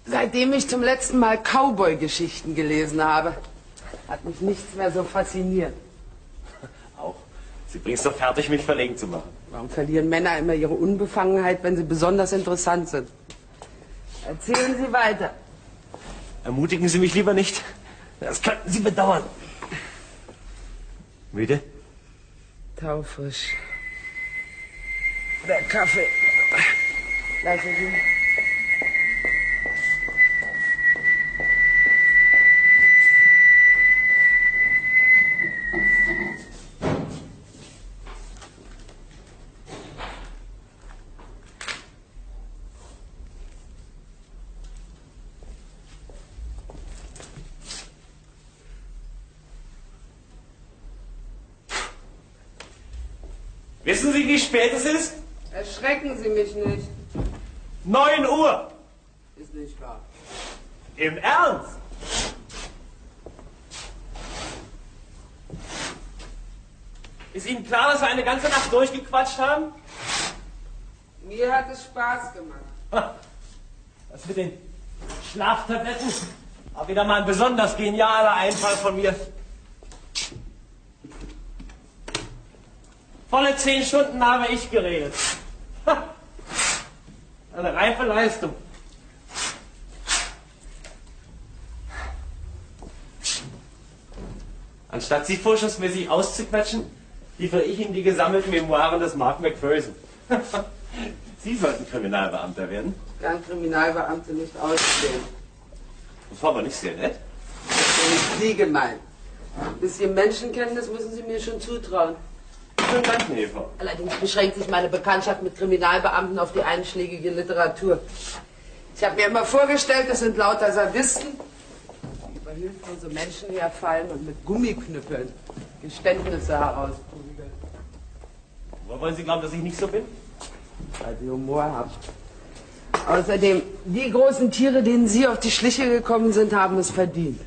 Seitdem ich zum letzten Mal Cowboy-Geschichten gelesen habe, hat mich nichts mehr so fasziniert. Auch. Sie bringen es doch fertig, mich verlegen zu machen. Warum verlieren Männer immer ihre Unbefangenheit, wenn sie besonders interessant sind? Erzählen Sie weiter. Ermutigen Sie mich lieber nicht. Das könnten Sie bedauern. Müde? Taufrisch. Der Kaffee. Lassen Sie. Wissen Sie, wie spät es ist? Erschrecken Sie mich nicht. 9 Uhr. Ist nicht wahr. Im Ernst? Ist Ihnen klar, dass wir eine ganze Nacht durchgequatscht haben? Mir hat es Spaß gemacht. Das mit den Schlaftabletten war wieder mal ein besonders genialer Einfall von mir. Volle 10 Stunden habe ich geredet. Eine reife Leistung. Anstatt Sie vorschusmäßig auszuquetschen, liefere ich Ihnen die gesammelten Memoiren des Mark McPherson. Sie sollten Kriminalbeamter werden. Ich kann Kriminalbeamte nicht ausstehen. Das war aber nicht sehr nett. Das ist ja nicht Sie gemeint. Ein bisschen Menschenkenntnis müssen Sie mir schon zutrauen. Vielen Dank, Eva. Allerdings beschränkt sich meine Bekanntschaft mit Kriminalbeamten auf die einschlägige Literatur. Ich habe mir immer vorgestellt, das sind lauter Sadisten, die überhüllt von so Menschen herfallen und mit Gummiknüppeln Geständnisse herausprügeln. Wo wollen Sie glauben, dass ich nicht so bin? Weil Sie Humor haben. Außerdem, die großen Tiere, denen Sie auf die Schliche gekommen sind, haben es verdient.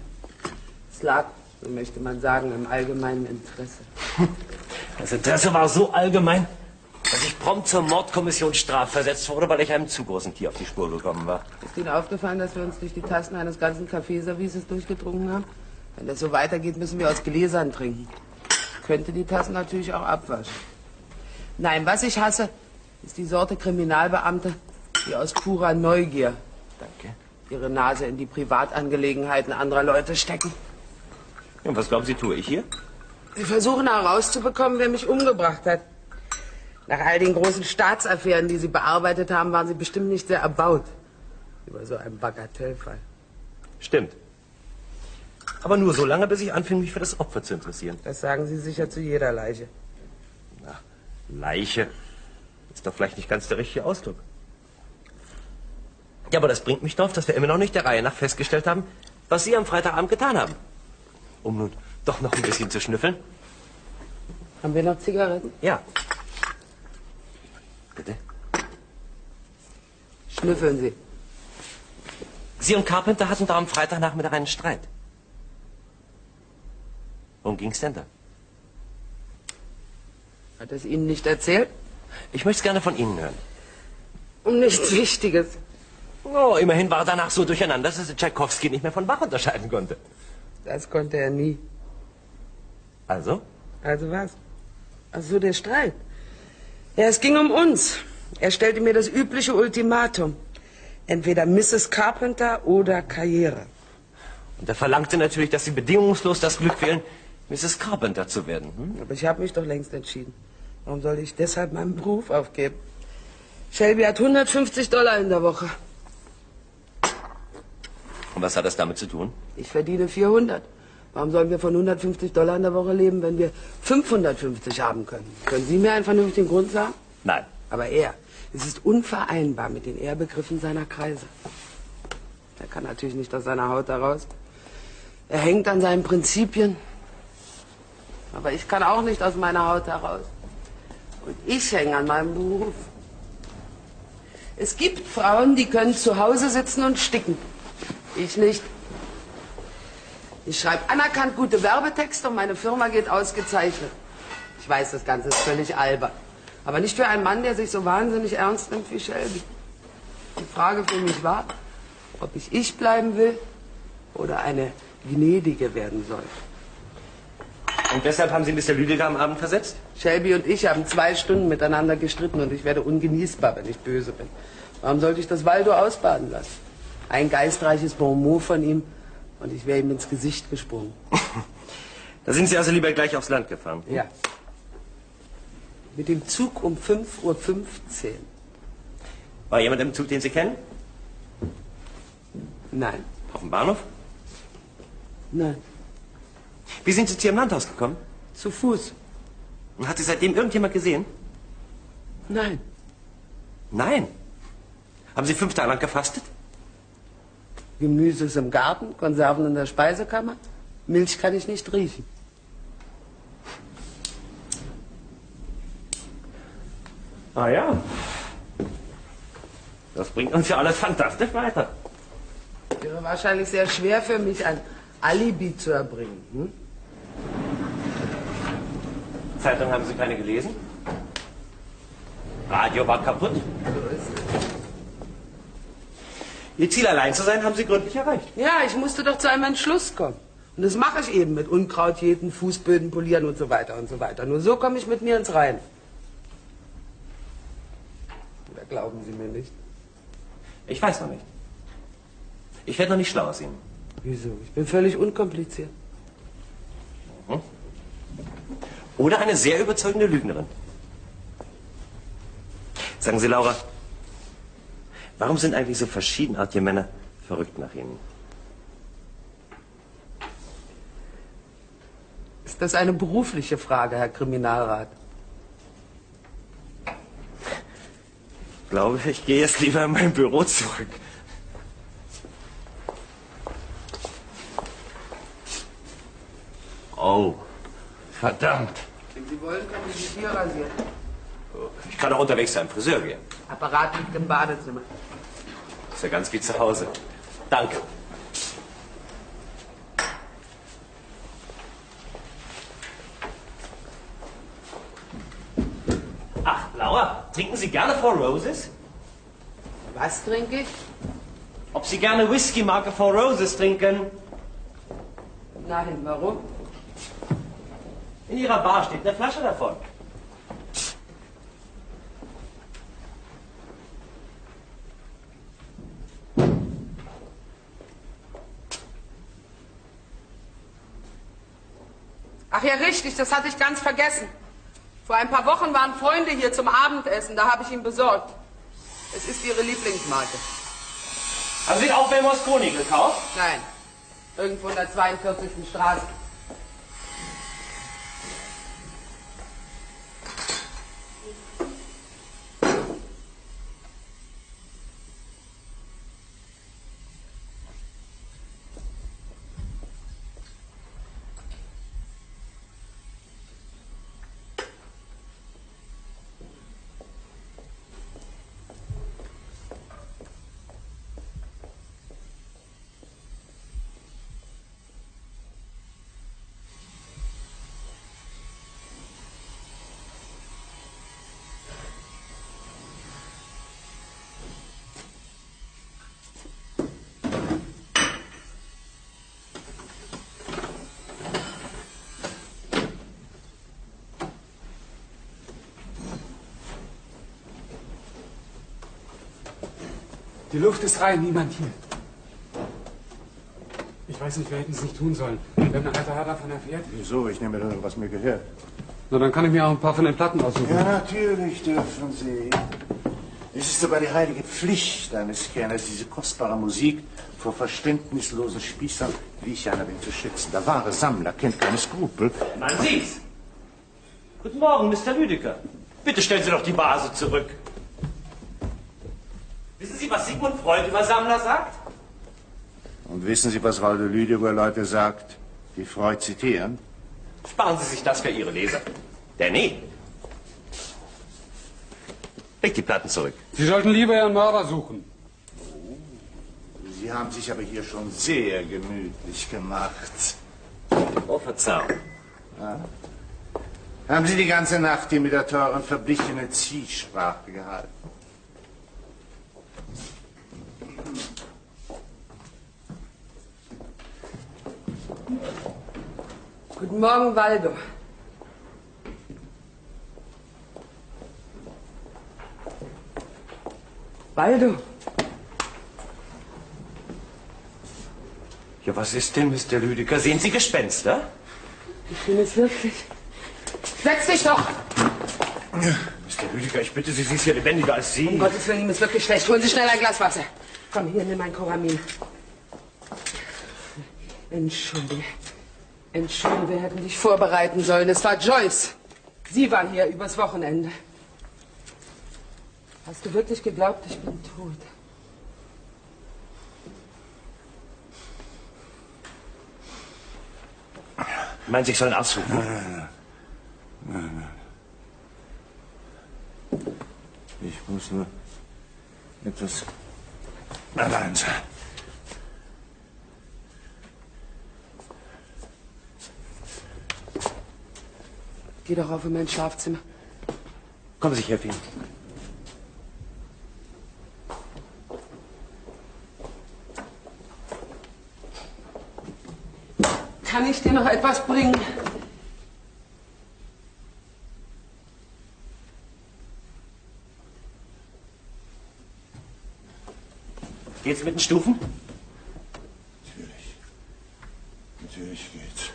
Es lag, so möchte man sagen, im allgemeinen Interesse. Das Interesse war so allgemein, dass ich prompt zur Mordkommission strafversetzt wurde, weil ich einem zu großen Tier auf die Spur gekommen war. Ist Ihnen aufgefallen, dass wir uns durch die Tasten eines ganzen Kaffeeservices durchgetrunken haben? Wenn das so weitergeht, müssen wir aus Gläsern trinken. Könnte die Tassen natürlich auch abwaschen. Nein, was ich hasse, ist die Sorte Kriminalbeamte, die aus purer Neugier ihre Nase in die Privatangelegenheiten anderer Leute stecken. Und was glauben Sie, tue ich hier? Sie versuchen herauszubekommen, wer mich umgebracht hat. Nach all den großen Staatsaffären, die Sie bearbeitet haben, waren Sie bestimmt nicht sehr erbaut über so einen Bagatellfall. Stimmt. Aber nur so lange, bis ich anfing, mich für das Opfer zu interessieren. Das sagen Sie sicher zu jeder Leiche. Na, Leiche ist doch vielleicht nicht ganz der richtige Ausdruck. Ja, aber das bringt mich drauf, dass wir immer noch nicht der Reihe nach festgestellt haben, was Sie am Freitagabend getan haben. Um nun doch noch ein bisschen zu schnüffeln. Haben wir noch Zigaretten? Ja. Bitte? Schnüffeln Sie. Sie und Carpenter hatten da am Freitagnachmittag einen Streit. Worum ging's denn da? Hat er es Ihnen nicht erzählt? Ich möchte es gerne von Ihnen hören. Um nichts Wichtiges. Oh, immerhin war er danach so durcheinander, dass er Tschaikowski nicht mehr von Bach unterscheiden konnte. Das konnte er nie. Also? Also was? Ach so, der Streit. Ja, es ging um uns. Er stellte mir das übliche Ultimatum. Entweder Mrs. Carpenter oder Karriere. Und er verlangte natürlich, dass Sie bedingungslos das Glück wählen, Mrs. Carpenter zu werden. Hm? Aber ich habe mich doch längst entschieden. Warum soll ich deshalb meinen Beruf aufgeben? Shelby hat $150 in der Woche. Und was hat das damit zu tun? Ich verdiene 400. Warum sollen wir von $150 in der Woche leben, wenn wir 550 haben können? Können Sie mir einen vernünftigen Grund sagen? Nein. Aber er, es ist unvereinbar mit den Ehrbegriffen seiner Kreise. Er kann natürlich nicht aus seiner Haut heraus. Er hängt an seinen Prinzipien. Aber ich kann auch nicht aus meiner Haut heraus. Und ich hänge an meinem Beruf. Es gibt Frauen, die können zu Hause sitzen und sticken. Ich nicht. Ich schreibe anerkannt gute Werbetexte und meine Firma geht ausgezeichnet. Ich weiß, das Ganze ist völlig albern. Aber nicht für einen Mann, der sich so wahnsinnig ernst nimmt wie Shelby. Die Frage für mich war, ob ich bleiben will oder eine Gnädige werden soll. Und deshalb haben Sie Mr. Lüdeger am Abend versetzt? Shelby und ich haben 2 Stunden miteinander gestritten und ich werde ungenießbar, wenn ich böse bin. Warum sollte ich das Waldo ausbaden lassen? Ein geistreiches Bonmot von ihm und ich wäre ihm ins Gesicht gesprungen. Da sind Sie also lieber gleich aufs Land gefahren? Ja. Mit dem Zug um 5:15 Uhr. War jemand im Zug, den Sie kennen? Nein. Auf dem Bahnhof? Nein. Wie sind Sie zu Ihrem Landhaus gekommen? Zu Fuß. Und hat Sie seitdem irgendjemand gesehen? Nein. Nein. Haben Sie 5 Tage lang gefastet? Gemüse ist im Garten, Konserven in der Speisekammer. Milch kann ich nicht riechen. Ah ja. Das bringt uns ja alles fantastisch weiter. Wäre wahrscheinlich sehr schwer für mich, ein Alibi zu erbringen. Hm? Zeitung haben Sie keine gelesen? Radio war kaputt? So ist es. Ihr Ziel allein zu sein, haben Sie gründlich erreicht. Ja, ich musste doch zu einem Entschluss kommen. Und das mache ich eben mit Unkraut jäten, Fußböden polieren und so weiter und so weiter. Nur so komme ich mit mir ins Reine. Oder glauben Sie mir nicht? Ich weiß noch nicht. Ich werde noch nicht schlau aus Ihnen. Wieso? Ich bin völlig unkompliziert. Mhm. Oder eine sehr überzeugende Lügnerin. Sagen Sie, Laura, warum sind eigentlich so verschiedenartige Männer verrückt nach Ihnen? Ist das eine berufliche Frage, Herr Kriminalrat? Ich glaube, ich gehe jetzt lieber in mein Büro zurück. Oh, verdammt. Wenn Sie wollen, können Sie sich hier rasieren. Ich kann auch unterwegs zu einem Friseur gehen. Apparat liegt im Badezimmer. Ist ja ganz wie zu Hause. Danke. Ach, Laura, trinken Sie gerne Four Roses? Was trinke ich? Ob Sie gerne Whisky-Marke Four Roses trinken? Nein, warum? In Ihrer Bar steht eine Flasche davon. Ach ja, richtig, das hatte ich ganz vergessen. Vor ein paar Wochen waren Freunde hier zum Abendessen, da habe ich ihn besorgt. Es ist Ihre Lieblingsmarke. Haben Sie auch bei Mosconi gekauft? Nein, irgendwo in der 42. Straße. Die Luft ist rein, niemand hier. Ich weiß nicht, wir hätten es nicht tun sollen. Wenn der alte Herr davon erfährt. Wieso? Ich nehme doch, was mir gehört. Na, dann kann ich mir auch ein paar von den Platten aussuchen. Ja, natürlich dürfen Sie. Es ist sogar die heilige Pflicht eines Kerners, diese kostbare Musik vor verständnislosen Spießern, wie ich einer bin, zu schützen. Der wahre Sammler kennt keine Skrupel. Man sieht's. Guten Morgen, Mr. Lüdecker. Bitte stellen Sie doch die Vase zurück. Wissen Sie, was Sigmund Freud über Sammler sagt? Und wissen Sie, was Waldo Lüdeger Leute sagt, die Freud zitieren? Sparen Sie sich das für Ihre Leser. Danny, leg die Platten zurück. Sie sollten lieber Ihren Mörder suchen. Sie haben sich aber hier schon sehr gemütlich gemacht. Oh, Verzeihung. Ja? Haben Sie die ganze Nacht hier mit der teuren verblichene Zwiesprache gehalten? Guten Morgen, Waldo. Waldo. Ja, was ist denn, Mr. Lüdecker? Sehen Sie Gespenster? Ich bin es wirklich. Setz dich doch! Mr. Lüdecker, ich bitte Sie, sie ist hier lebendiger als Sie. Um Gottes Willen, ihm ist wirklich schlecht. Holen Sie schnell ein Glas Wasser. Komm, hier, nimm ein Koramin. Entschuldige. Entschuldige, wir hätten dich vorbereiten sollen. Es war Joyce. Sie war hier übers Wochenende. Hast du wirklich geglaubt, ich bin tot? Meinen Sie, ich soll ihn ausrufen? Nein. Ich muss nur etwas allein sein. Geh doch auf in mein Schlafzimmer. Kommen Sie, ich helfe Ihnen. Kann ich dir noch etwas bringen? Geht's mit den Stufen? Natürlich geht's.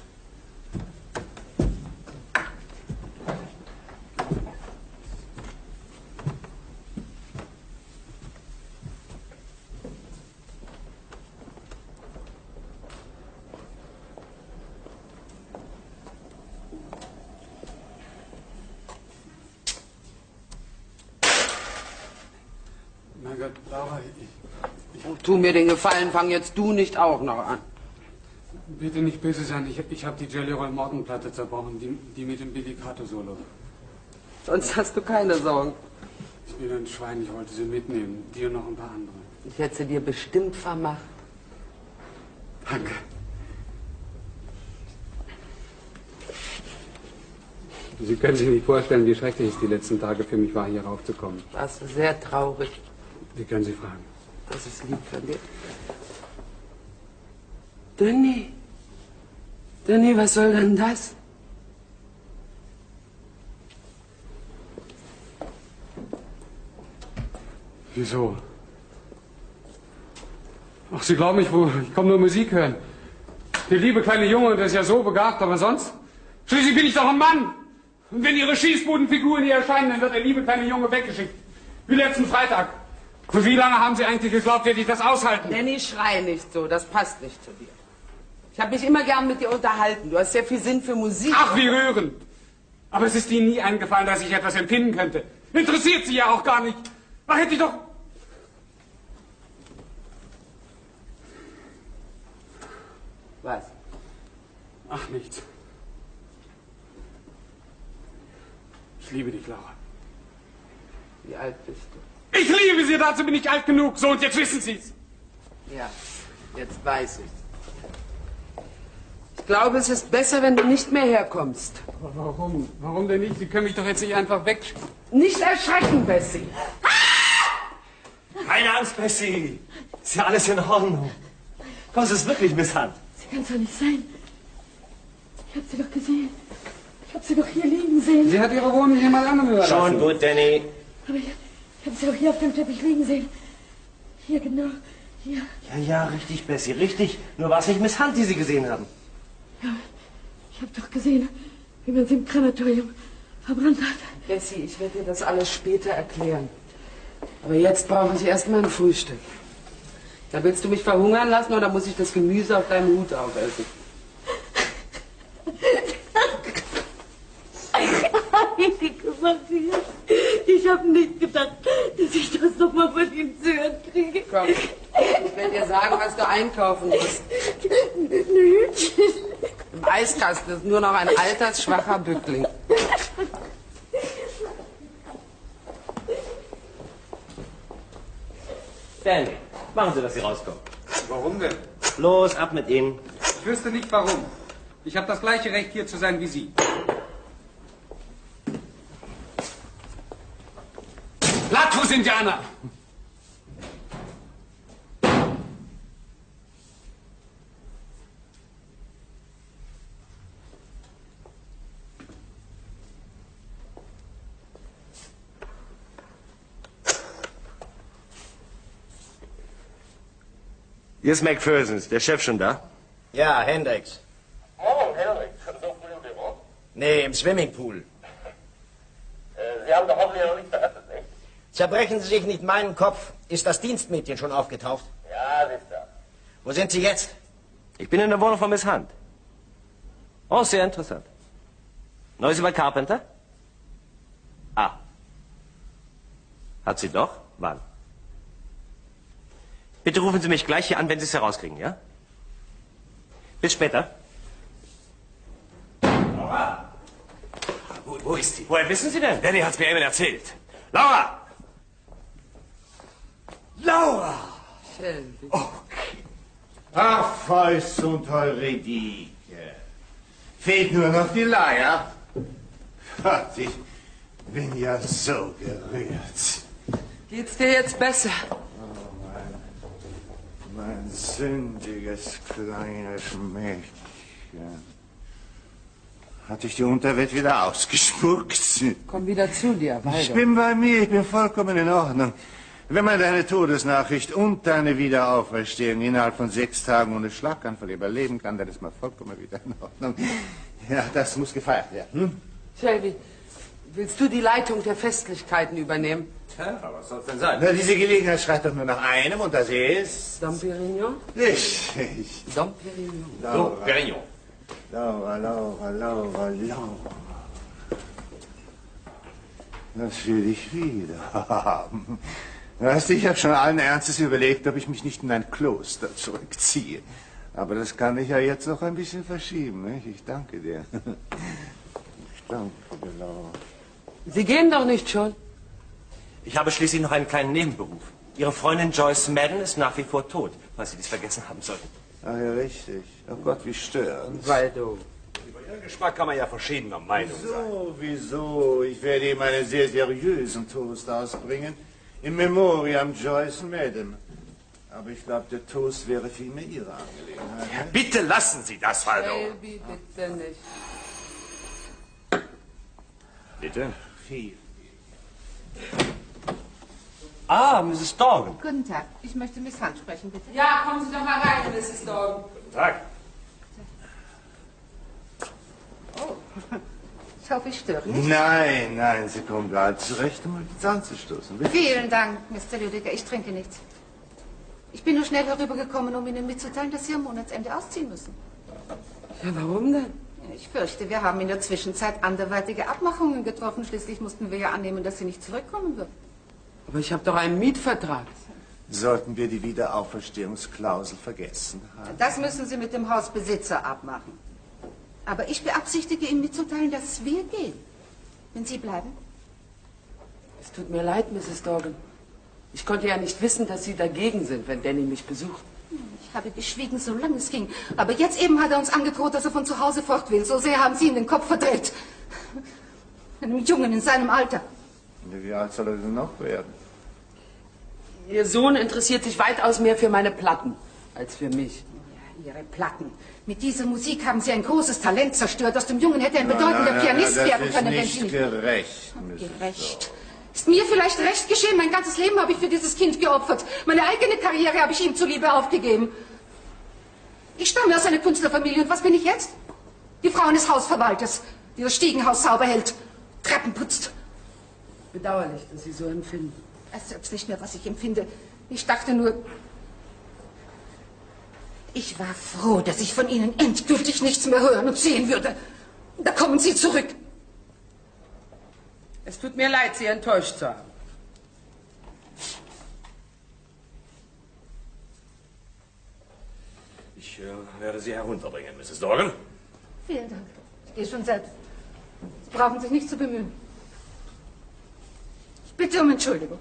Mein Gott, Laura, Tu mir den Gefallen, fang jetzt du nicht auch noch an. bitte nicht böse sein. Ich habe die Jelly Roll Morton Platte zerbrochen, die mit dem Pizzicato-Solo. Sonst hast du keine Sorgen. Ich bin ein Schwein, ich wollte sie mitnehmen. Die und noch ein paar andere. Ich hätte sie dir bestimmt vermacht. Danke. Sie können sich nicht vorstellen, wie schrecklich es die letzten Tage für mich war, hier raufzukommen. Warst du sehr traurig. Sie können Sie fragen. Das ist lieb von dir. Danny. Danny, was soll denn das? Wieso? Ach, Sie glauben, ich komme nur Musik hören. Der liebe kleine Junge, der ist ja so begabt, aber sonst? Schließlich bin ich doch ein Mann. Und wenn Ihre Schießbudenfiguren hier erscheinen, dann wird der liebe kleine Junge weggeschickt. Wie letzten Freitag. Und wie lange haben Sie eigentlich geglaubt, werde ich das aushalten? Danny, schrei nicht so, das passt nicht zu dir. Ich habe mich immer gern mit dir unterhalten. Du hast sehr viel Sinn für Musik. Ach, wie rührend. Aber es ist Ihnen nie eingefallen, dass ich etwas empfinden könnte. Interessiert Sie ja auch gar nicht. Da hätte ich doch... Was? Ach, nichts. Ich liebe dich, Laura. Wie alt bist du? Ich liebe Sie, dazu bin ich alt genug. So, und jetzt wissen Sie's. Ja, jetzt weiß ich's. Ich glaube, es ist besser, wenn du nicht mehr herkommst. Aber warum? Warum denn nicht? Sie können mich doch jetzt nicht einfach weg... Nicht erschrecken, Bessie. Keine Angst, Bessie. Ist ja alles in Ordnung. Komm, es ist wirklich Misshandlung. Sie kann es doch nicht sein. Ich habe sie doch gesehen. Ich habe sie doch hier liegen sehen. Sie hat Ihre Wohnung hier mal angehört. Schon gut, Danny. Aber ich habe sie doch hier auf dem Teppich liegen sehen. Hier, genau. Hier. Ja, richtig, Bessie, richtig. Nur war es nicht Miss Hunt, die Sie gesehen haben. Ja, ich habe doch gesehen, wie man sie im Krematorium verbrannt hat. Bessie, ich werde dir das alles später erklären. Aber jetzt brauche ich erstmal ein Frühstück. Da willst du mich verhungern lassen oder muss ich das Gemüse auf deinem Hut aufessen? Ich habe nicht gedacht, dass ich das noch mal von ihm zu hören kriege. Komm, ich werde dir sagen, was du einkaufen musst. Nö. Im Eiskasten ist nur noch ein altersschwacher Bückling. Stanley, machen Sie, dass Sie rauskommen. Warum denn? Los, ab mit Ihnen. Ich wüsste nicht warum. Ich habe das gleiche Recht, hier zu sein wie Sie. Latus-Indianer! Hier ist McPherson. Ist der Chef schon da? Ja, Hendricks. Morgen, Henrik. Schon so früh im Büro? Nee, im Swimmingpool. Sie haben doch hoffentlich noch nicht veröffentlicht. Zerbrechen Sie sich nicht meinen Kopf. Ist das Dienstmädchen schon aufgetaucht? Ja, sicher. Wo sind Sie jetzt? Ich bin in der Wohnung von Miss Hunt. Oh, sehr interessant. Neues über Carpenter? Ah. Hat sie doch? Wann? Bitte rufen Sie mich gleich hier an, wenn Sie es herauskriegen, ja? Bis später. Laura! Wo ist die? Woher wissen Sie denn? Danny hat's mir eben erzählt. Laura! Laura! Shelby. Oh. Ach, Fäust und Heuridike. Fehlt nur noch die Leier. Gott, ich bin ja so gerührt. Geht's dir jetzt besser? Mein sündiges kleines Mädchen. Hat dich die Unterwelt wieder ausgespuckt? Komm wieder zu dir, Waldo. Ich bin bei mir, ich bin vollkommen in Ordnung. Wenn man deine Todesnachricht und deine Wiederauferstehung innerhalb von 6 Tagen ohne Schlaganfall überleben kann, dann ist man vollkommen wieder in Ordnung. Ja, das muss gefeiert werden. Hm? Shelby, willst du die Leitung der Festlichkeiten übernehmen? Ja, was soll's denn sein? Na, diese Gelegenheit schreit doch nur nach einem und das ist... Dom Perignon? Richtig. Dom Perignon. So, Perignon. Laura, Laura, Laura, Laura. Das will ich wieder haben. Weißt du, ich habe schon allen Ernstes überlegt, ob ich mich nicht in ein Kloster zurückziehe. Aber das kann ich ja jetzt noch ein bisschen verschieben. Nicht? Ich danke dir. Ich danke dir, Laura. Sie gehen doch nicht schon. Ich habe schließlich noch einen kleinen Nebenberuf. Ihre Freundin Joyce Madden ist nach wie vor tot, falls Sie dies vergessen haben sollten. Ach ja, richtig. Oh Gott, wie störend. Waldo. Über Ihren Geschmack kann man ja verschiedener Meinung sein. Wieso? Ich werde ihm einen sehr seriösen Toast ausbringen. In Memoriam Joyce Madden. Aber ich glaube, der Toast wäre vielmehr Ihre Angelegenheit. Ja, bitte lassen Sie das, Waldo. Shelby, bitte nicht. Bitte? Viel. Ah, Mrs. Dorgan. Guten Tag. Ich möchte Miss Hunt sprechen, bitte. Ja, kommen Sie doch mal rein, Mrs. Dorgan. Guten Tag. Ich hoffe, ich störe nicht. Nein, nein, Sie kommen gerade zurecht, um auf die Zahn zu stoßen. Bitte. Vielen Dank, Mr. Lüdiger. Ich trinke nichts. Ich bin nur schnell herübergekommen, um Ihnen mitzuteilen, dass Sie am Monatsende ausziehen müssen. Ja, warum denn? Ich fürchte, wir haben in der Zwischenzeit anderweitige Abmachungen getroffen. Schließlich mussten wir ja annehmen, dass Sie nicht zurückkommen würden. Aber ich habe doch einen Mietvertrag. Sollten wir die Wiederauferstehungsklausel vergessen haben? Das müssen Sie mit dem Hausbesitzer abmachen. Aber ich beabsichtige Ihnen mitzuteilen, dass wir gehen. Wenn Sie bleiben. Es tut mir leid, Mrs. Dorgan. Ich konnte ja nicht wissen, dass Sie dagegen sind, wenn Danny mich besucht. Ich habe geschwiegen, solange es ging. Aber jetzt eben hat er uns angedroht, dass er von zu Hause fort will. So sehr haben Sie ihm den Kopf verdreht. Einem Jungen in seinem Alter. Wie alt soll er denn noch werden? Ihr Sohn interessiert sich weitaus mehr für meine Platten als für mich. Ja, Ihre Platten. Mit dieser Musik haben Sie ein großes Talent zerstört. Aus dem Jungen hätte ein bedeutender Pianist werden können, wenn Sie nicht gerecht, Mrs. Gerecht. Ist mir vielleicht recht geschehen. Mein ganzes Leben habe ich für dieses Kind geopfert. Meine eigene Karriere habe ich ihm zuliebe aufgegeben. Ich stamme aus einer Künstlerfamilie. Und was bin ich jetzt? Die Frau eines Hausverwalters, die das Stiegenhaus sauber hält, Treppen putzt. Bedauerlich, dass Sie so empfinden. Ich weiß selbst nicht mehr, was ich empfinde. Ich dachte nur... Ich war froh, dass ich von Ihnen endgültig nichts mehr hören und sehen würde. Da kommen Sie zurück. Es tut mir leid, Sie enttäuscht zu haben. Ich werde Sie herunterbringen, Mrs. Dorgan. Vielen Dank. Ich gehe schon selbst. Sie brauchen sich nicht zu bemühen. Ich bitte um Entschuldigung.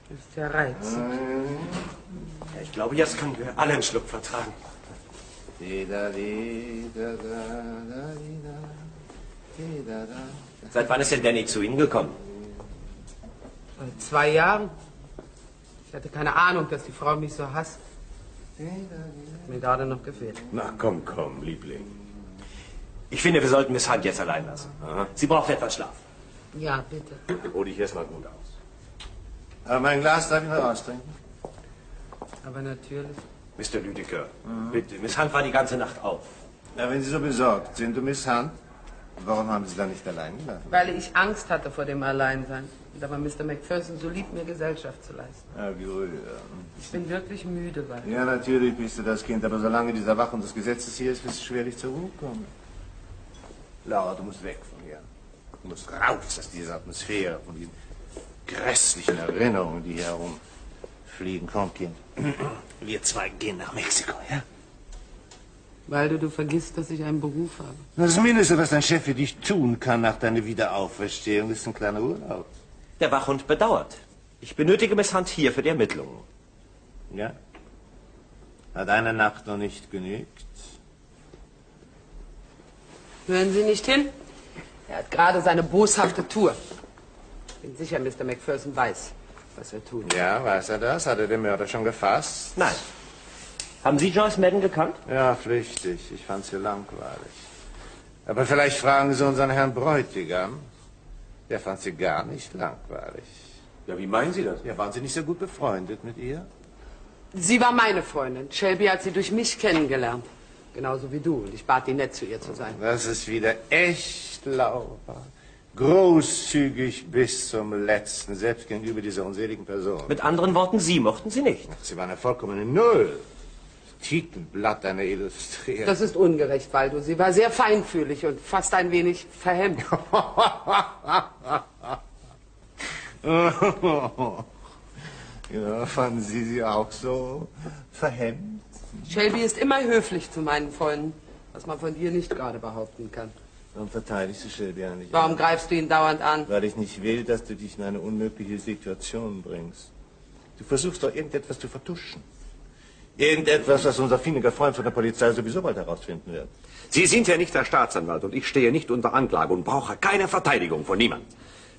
Ist ja reizend. Ja, ich glaube, jetzt können wir alle einen Schluck vertragen. Seit wann ist denn Danny zu Ihnen gekommen? Seit 2 Jahren. Ich hatte keine Ahnung, dass die Frau mich so hasst. Hat mir gerade noch gefehlt. Na, komm, komm, Liebling. Ich finde, wir sollten Miss Hunt jetzt allein lassen. Sie braucht etwas Schlaf. Ja, bitte. Ruh dich erst mal gut aus. Aber mein Glas darf ich noch austrinken? Aber natürlich. Mr. Lüdecker, bitte. Miss Hunt war die ganze Nacht auf. Na, wenn Sie so besorgt sind um Miss Hunt, warum haben Sie dann nicht allein gelassen? Weil ich Angst hatte vor dem Alleinsein. Und da war Mr. Macpherson so lieb, mir Gesellschaft zu leisten. Ja, gerührt. Ich bin wirklich müde, weil... Ja, natürlich bist du das Kind, aber solange dieser Wachung des Gesetzes hier ist, wirst du schwerlich zur Ruhe kommen. Laura, du musst weg von hier. Du musst raus aus dieser Atmosphäre, von diesen grässlichen Erinnerungen, die hier herumfliegen. Komm, Kind. Wir zwei gehen nach Mexiko, ja? Weil du vergisst, dass ich einen Beruf habe. Das Mindeste, was dein Chef für dich tun kann nach deiner Wiederauferstehung, ist ein kleiner Urlaub. Der Wachhund bedauert. Ich benötige Miss Hunt hier für die Ermittlungen. Ja? Hat eine Nacht noch nicht genügt? Hören Sie nicht hin? Er hat gerade seine boshafte Tour. Bin sicher, Mr. Macpherson weiß, was er tut. Ja, weiß er das? Hat er den Mörder schon gefasst? Nein. Haben Sie Joyce Madden gekannt? Ja, flüchtig. Ich fand sie langweilig. Aber vielleicht fragen Sie unseren Herrn Bräutigam. Der fand sie gar nicht langweilig. Ja, wie meinen Sie das? Ja, waren Sie nicht so gut befreundet mit ihr? Sie war meine Freundin. Shelby hat sie durch mich kennengelernt. Genauso wie du. Und ich bat ihn, nett zu ihr zu sein. Das ist wieder echt, Laura. Großzügig bis zum Letzten, selbst gegenüber dieser unseligen Person. Mit anderen Worten, Sie mochten sie nicht. Sie war eine vollkommene Null. Titelblatt einer Illustrierten. Das ist ungerecht, Waldo. Sie war sehr feinfühlig und fast ein wenig verhemmt. Ja, fanden Sie auch so verhemmt? Shelby ist immer höflich zu meinen Freunden, was man von dir nicht gerade behaupten kann. Warum verteidigst du Shelby eigentlich? Warum greifst du ihn dauernd an? Weil ich nicht will, dass du dich in eine unmögliche Situation bringst. Du versuchst doch irgendetwas zu vertuschen. Irgendetwas, was unser findiger Freund von der Polizei sowieso bald herausfinden wird. Sie sind ja nicht der Staatsanwalt und ich stehe nicht unter Anklage und brauche keine Verteidigung von niemand.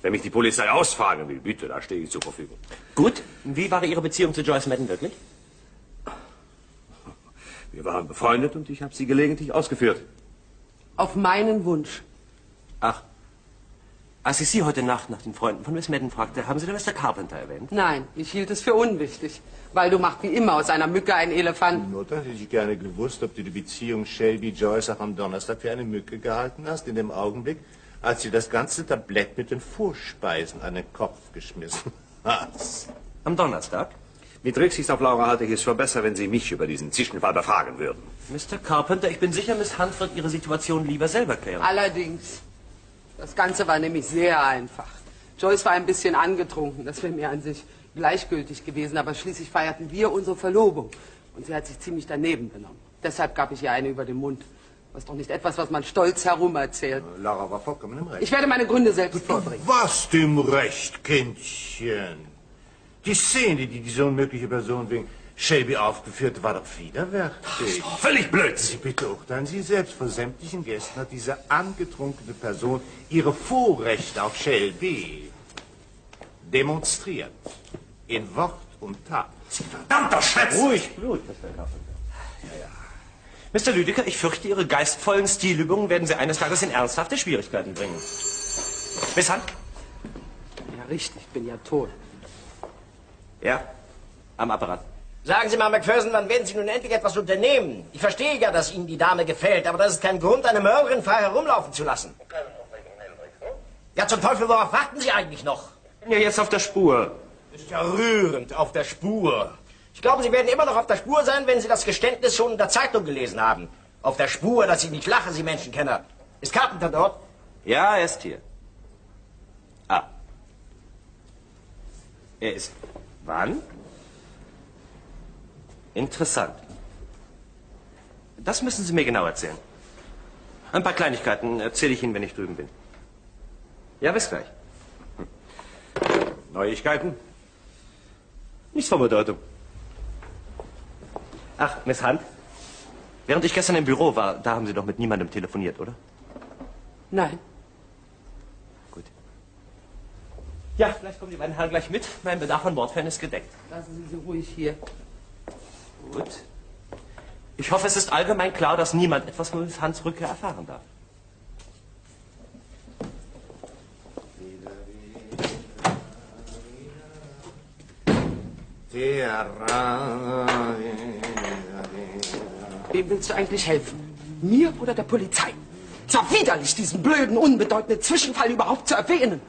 Wenn mich die Polizei ausfragen will, bitte, da stehe ich zur Verfügung. Gut. Wie war Ihre Beziehung zu Joyce Madden wirklich? Wir waren befreundet und ich habe sie gelegentlich ausgeführt. Auf meinen Wunsch. Ach. Als ich Sie heute Nacht nach den Freunden von Miss Madden fragte, haben Sie den Mr. Carpenter erwähnt? Nein, ich hielt es für unwichtig. Waldo macht wie immer aus einer Mücke einen Elefanten. Mutter, hätte ich gerne gewusst, ob du die Beziehung Shelby-Joyce auch am Donnerstag für eine Mücke gehalten hast, in dem Augenblick, als du das ganze Tablett mit den Vorspeisen an den Kopf geschmissen hast. Am Donnerstag? Mit Rücksicht auf Laura halte ich es für besser, wenn Sie mich über diesen Zwischenfall befragen würden. Mr. Carpenter, ich bin sicher, Miss Hunt wird Ihre Situation lieber selber klären. Allerdings. Das Ganze war nämlich sehr einfach. Joyce war ein bisschen angetrunken, das wäre mir an sich gleichgültig gewesen, aber schließlich feierten wir unsere Verlobung. Und sie hat sich ziemlich daneben benommen. Deshalb gab ich ihr eine über den Mund. Das ist doch nicht etwas, was man stolz herum erzählt. Laura war vollkommen im Recht. Ich werde meine Gründe selbst vorbringen. Was dem Recht, Kindchen? Die Szene, die diese unmögliche Person wegen Shelby aufgeführt, war doch widerwärtig. Völlig Blödsinn. Sie beurteilen Sie selbst. Vor sämtlichen Gästen hat diese angetrunkene Person ihre Vorrechte auf Shelby demonstriert. In Wort und Tat. Verdammter Schätz! Ruhig, Blut, Mr. Carpenter. Mr. Lüdecker, ich fürchte, Ihre geistvollen Stilübungen werden Sie eines Tages in ernsthafte Schwierigkeiten bringen. Miss Hunt? Ja, richtig, ich bin ja tot. Ja, am Apparat. Sagen Sie mal, Macpherson, wann werden Sie nun endlich etwas unternehmen? Ich verstehe ja, dass Ihnen die Dame gefällt, aber das ist kein Grund, eine Mörderin frei herumlaufen zu lassen. Ja, zum Teufel, worauf warten Sie eigentlich noch? Ich bin ja jetzt auf der Spur. Ist ja rührend, auf der Spur. Ich glaube, Sie werden immer noch auf der Spur sein, wenn Sie das Geständnis schon in der Zeitung gelesen haben. Auf der Spur, dass ich nicht lache, Sie Menschenkenner. Ist Carpenter dort? Ja, er ist hier. Ah. Er ist... Wann? Interessant. Das müssen Sie mir genau erzählen. Ein paar Kleinigkeiten erzähle ich Ihnen, wenn ich drüben bin. Ja, bis gleich. Neuigkeiten? Nichts von Bedeutung. Ach, Miss Hunt. Während ich gestern im Büro war, da haben Sie doch mit niemandem telefoniert, oder? Nein. Gut. Ja, vielleicht kommen die beiden Herren gleich mit. Mein Bedarf an Mordfällen ist gedeckt. Lassen Sie sie ruhig hier. Gut. Ich hoffe, es ist allgemein klar, dass niemand etwas von Miss Hunts Rückkehr erfahren darf. Wem willst du eigentlich helfen? Mir oder der Polizei? Es war widerlich, diesen blöden, unbedeutenden Zwischenfall überhaupt zu erwähnen.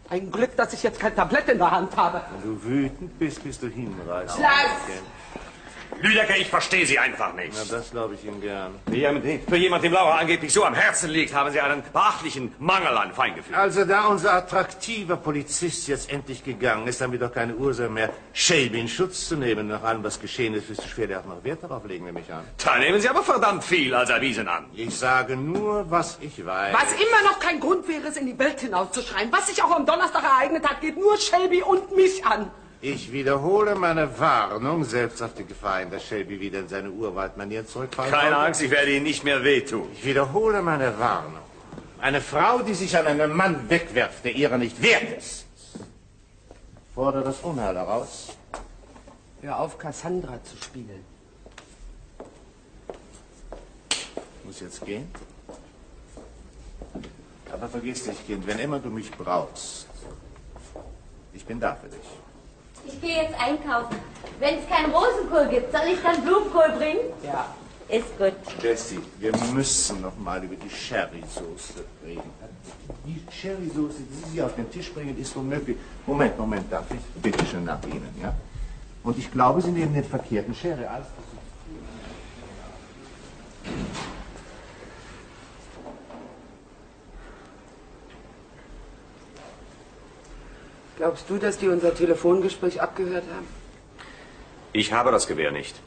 Ein Glück, dass ich jetzt kein Tablett in der Hand habe. Wenn du wütend bist, bist du hinreißend. Lass! Lüdecker, ich verstehe Sie einfach nicht. Na, das glaube ich Ihnen gern. Für jemand, dem Laura angeblich so am Herzen liegt, haben Sie einen beachtlichen Mangel an Feingefühl. Also, da unser attraktiver Polizist jetzt endlich gegangen ist, haben wir doch keine Ursache mehr, Shelby in Schutz zu nehmen. Nach allem, was geschehen ist, wirst du später auch noch Wert darauf legen, nehme ich an. Da nehmen Sie aber verdammt viel als erwiesen an. Ich sage nur, was ich weiß. Was immer noch kein Grund wäre, es in die Welt hinauszuschreien. Was sich auch am Donnerstag ereignet hat, geht nur Shelby und mich an. Ich wiederhole meine Warnung, selbst auf die Gefahr hin, dass Shelby wieder in seine Urwaldmanieren zurückfallen Keine sollte. Angst, ich werde Ihnen nicht mehr wehtun. Ich wiederhole meine Warnung. Eine Frau, die sich an einen Mann wegwerft, der ihrer nicht wert ist, fordert das Unheil heraus. Hör auf, Cassandra zu spielen. Ich muss jetzt gehen. Aber vergiss nicht, Kind, wenn immer du mich brauchst, ich bin da für dich. Ich gehe jetzt einkaufen. Wenn es keinen Rosenkohl gibt, soll ich dann Blumenkohl bringen? Ja. Ist gut. Jessie, wir müssen noch mal über die Sherry-Soße reden. Die Sherry-Soße, die Sie auf den Tisch bringen, ist unmöglich. Moment, darf ich? Bitte schön nach Ihnen, ja? Und ich glaube, Sie nehmen den verkehrten Sherry. Alles Glaubst du, dass die unser Telefongespräch abgehört haben? Ich habe das Gewehr nicht.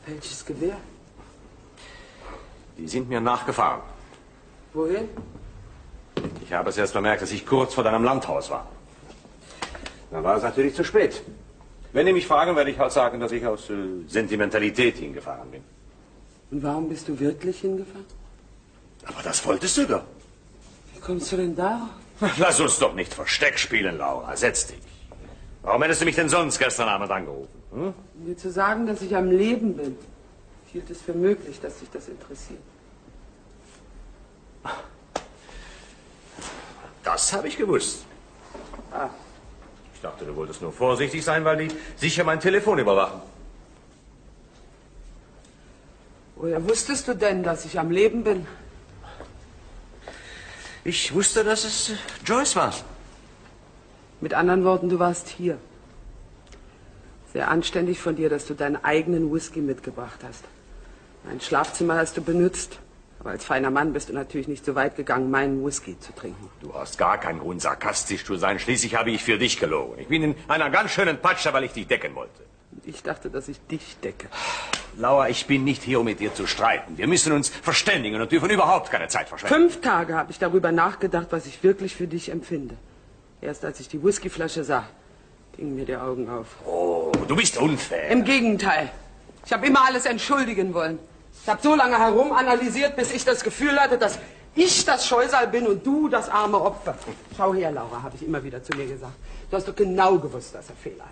Welches Gewehr? Die sind mir nachgefahren. Wohin? Ich habe es erst bemerkt, dass ich kurz vor deinem Landhaus war. Dann war es natürlich zu spät. Wenn die mich fragen, werde ich halt sagen, dass ich aus Sentimentalität hingefahren bin. Und warum bist du wirklich hingefahren? Aber das wolltest du doch. Wie kommst du denn darauf? Lass uns doch nicht Versteck spielen, Laura. Setz dich. Warum hättest du mich denn sonst gestern Abend angerufen? Hm? Um dir zu sagen, dass ich am Leben bin. Ich hielt es für möglich, dass dich das interessiert. Das habe ich gewusst. Ah. Ich dachte, du wolltest nur vorsichtig sein, weil die sicher mein Telefon überwachen. Woher wusstest du denn, dass ich am Leben bin? Ich wusste, dass es Joyce war. Mit anderen Worten, du warst hier. Sehr anständig von dir, dass du deinen eigenen Whisky mitgebracht hast. Mein Schlafzimmer hast du benutzt. Aber als feiner Mann bist du natürlich nicht so weit gegangen, meinen Whisky zu trinken. Du hast gar keinen Grund, sarkastisch zu sein. Schließlich habe ich für dich gelogen. Ich bin in einer ganz schönen Patsche, weil ich dich decken wollte. Ich dachte, dass ich dich decke. Laura, ich bin nicht hier, um mit dir zu streiten. Wir müssen uns verständigen und dürfen überhaupt keine Zeit verschwenden. 5 Tage habe ich darüber nachgedacht, was ich wirklich für dich empfinde. Erst als ich die Whiskyflasche sah, gingen mir die Augen auf. Oh, du bist unfair. Im Gegenteil. Ich habe immer alles entschuldigen wollen. Ich habe so lange herumanalysiert, bis ich das Gefühl hatte, dass ich das Scheusal bin und du das arme Opfer. Schau her, Laura, habe ich immer wieder zu mir gesagt. Du hast doch genau gewusst, dass er Fehler hat.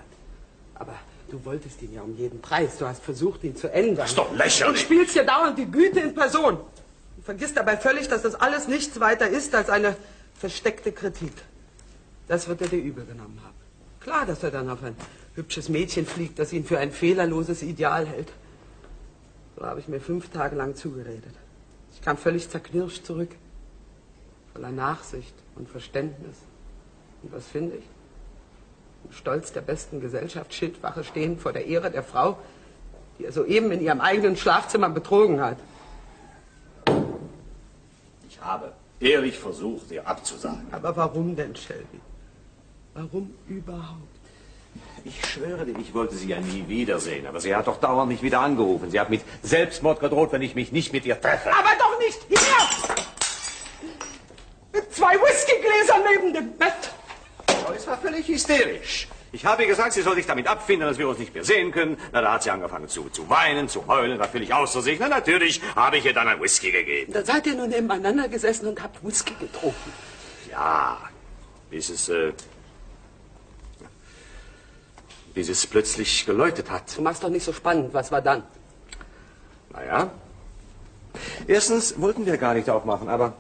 Aber du wolltest ihn ja um jeden Preis. Du hast versucht, ihn zu ändern. Das ist doch lächerlich. Und spielst hier dauernd die Güte in Person. Du vergisst dabei völlig, dass das alles nichts weiter ist als eine versteckte Kritik. Das wird er dir übel genommen haben. Klar, dass er dann auf ein hübsches Mädchen fliegt, das ihn für ein fehlerloses Ideal hält. So habe ich mir 5 Tage lang zugeredet. Ich kam völlig zerknirscht zurück. Voller Nachsicht und Verständnis. Und was finde ich? Im Stolz der besten Gesellschaft Schildwache stehen vor der Ehre der Frau, die er soeben in ihrem eigenen Schlafzimmer betrogen hat. Ich habe ehrlich versucht, dir abzusagen. Aber warum denn, Shelby? Warum überhaupt? Ich schwöre dir, ich wollte sie ja nie wiedersehen. Aber sie hat doch dauernd mich wieder angerufen. Sie hat mit Selbstmord gedroht, wenn ich mich nicht mit ihr treffe. Aber doch nicht hier! Mit 2 Whiskygläsern neben dem Bett. Joyce war völlig hysterisch. Ich habe ihr gesagt, sie soll sich damit abfinden, dass wir uns nicht mehr sehen können. Na, da hat sie angefangen zu weinen, zu heulen, war völlig außer sich. Na, natürlich habe ich ihr dann ein Whisky gegeben. Da seid ihr nur nebeneinander gesessen und habt Whisky getrunken. Ja, bis es plötzlich geläutet hat. Du machst doch nicht so spannend. Was war dann? Naja, erstens wollten wir gar nicht aufmachen, aber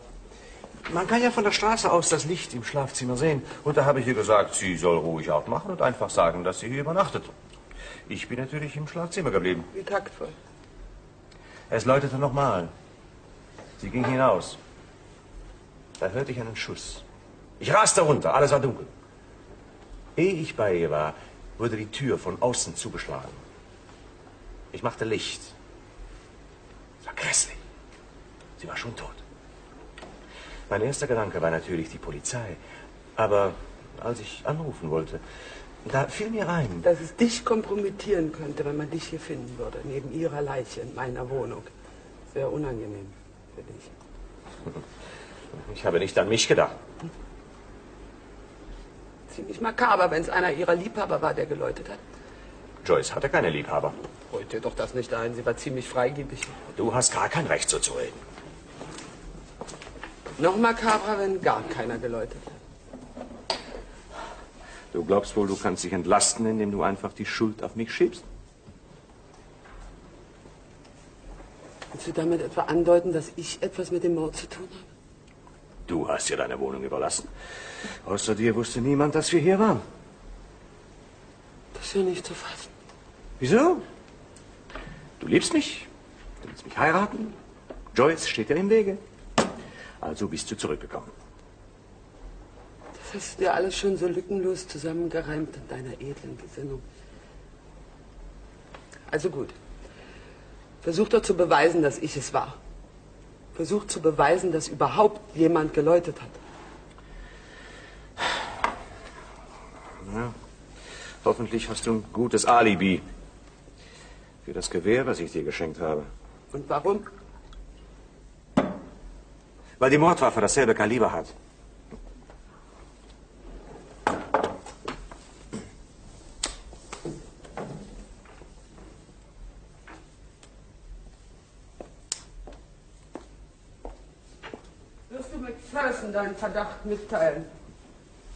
man kann ja von der Straße aus das Licht im Schlafzimmer sehen. Und da habe ich ihr gesagt, sie soll ruhig aufmachen und einfach sagen, dass sie hier übernachtet. Ich bin natürlich im Schlafzimmer geblieben. Wie taktvoll. Es läutete nochmal. Sie ging hinaus. Da hörte ich einen Schuss. Ich raste runter, alles war dunkel. Ehe ich bei ihr war, wurde die Tür von außen zugeschlagen. Ich machte Licht. Es war grässlich. Sie war schon tot. Mein erster Gedanke war natürlich die Polizei. Aber als ich anrufen wollte, da fiel mir ein... Dass es dich kompromittieren könnte, wenn man dich hier finden würde, neben ihrer Leiche in meiner Wohnung. Sehr unangenehm für dich. Ich habe nicht an mich gedacht. Ziemlich makaber, wenn es einer ihrer Liebhaber war, der geläutet hat. Joyce hatte keine Liebhaber. Wollt dir doch das nicht ein, sie war ziemlich freigebig. Du hast gar kein Recht, so zu reden. Noch makaber, wenn gar keiner geläutet hat. Du glaubst wohl, du kannst dich entlasten, indem du einfach die Schuld auf mich schiebst? Willst du damit etwa andeuten, dass ich etwas mit dem Mord zu tun habe? Du hast ihr deine Wohnung überlassen. Außer dir wusste niemand, dass wir hier waren. Das ist ja nicht zu fassen. Wieso? Du liebst mich. Du willst mich heiraten. Joyce steht dir im Wege. Also bist du zurückgekommen. Das hast du dir alles schon so lückenlos zusammengereimt in deiner edlen Gesinnung. Also gut. Versuch doch zu beweisen, dass ich es war. Versuch zu beweisen, dass überhaupt jemand geläutet hat. Ja. Hoffentlich hast du ein gutes Alibi für das Gewehr, was ich dir geschenkt habe. Und warum? Weil die Mordwaffe dasselbe Kaliber hat. Wirst du McPherson deinen Verdacht mitteilen?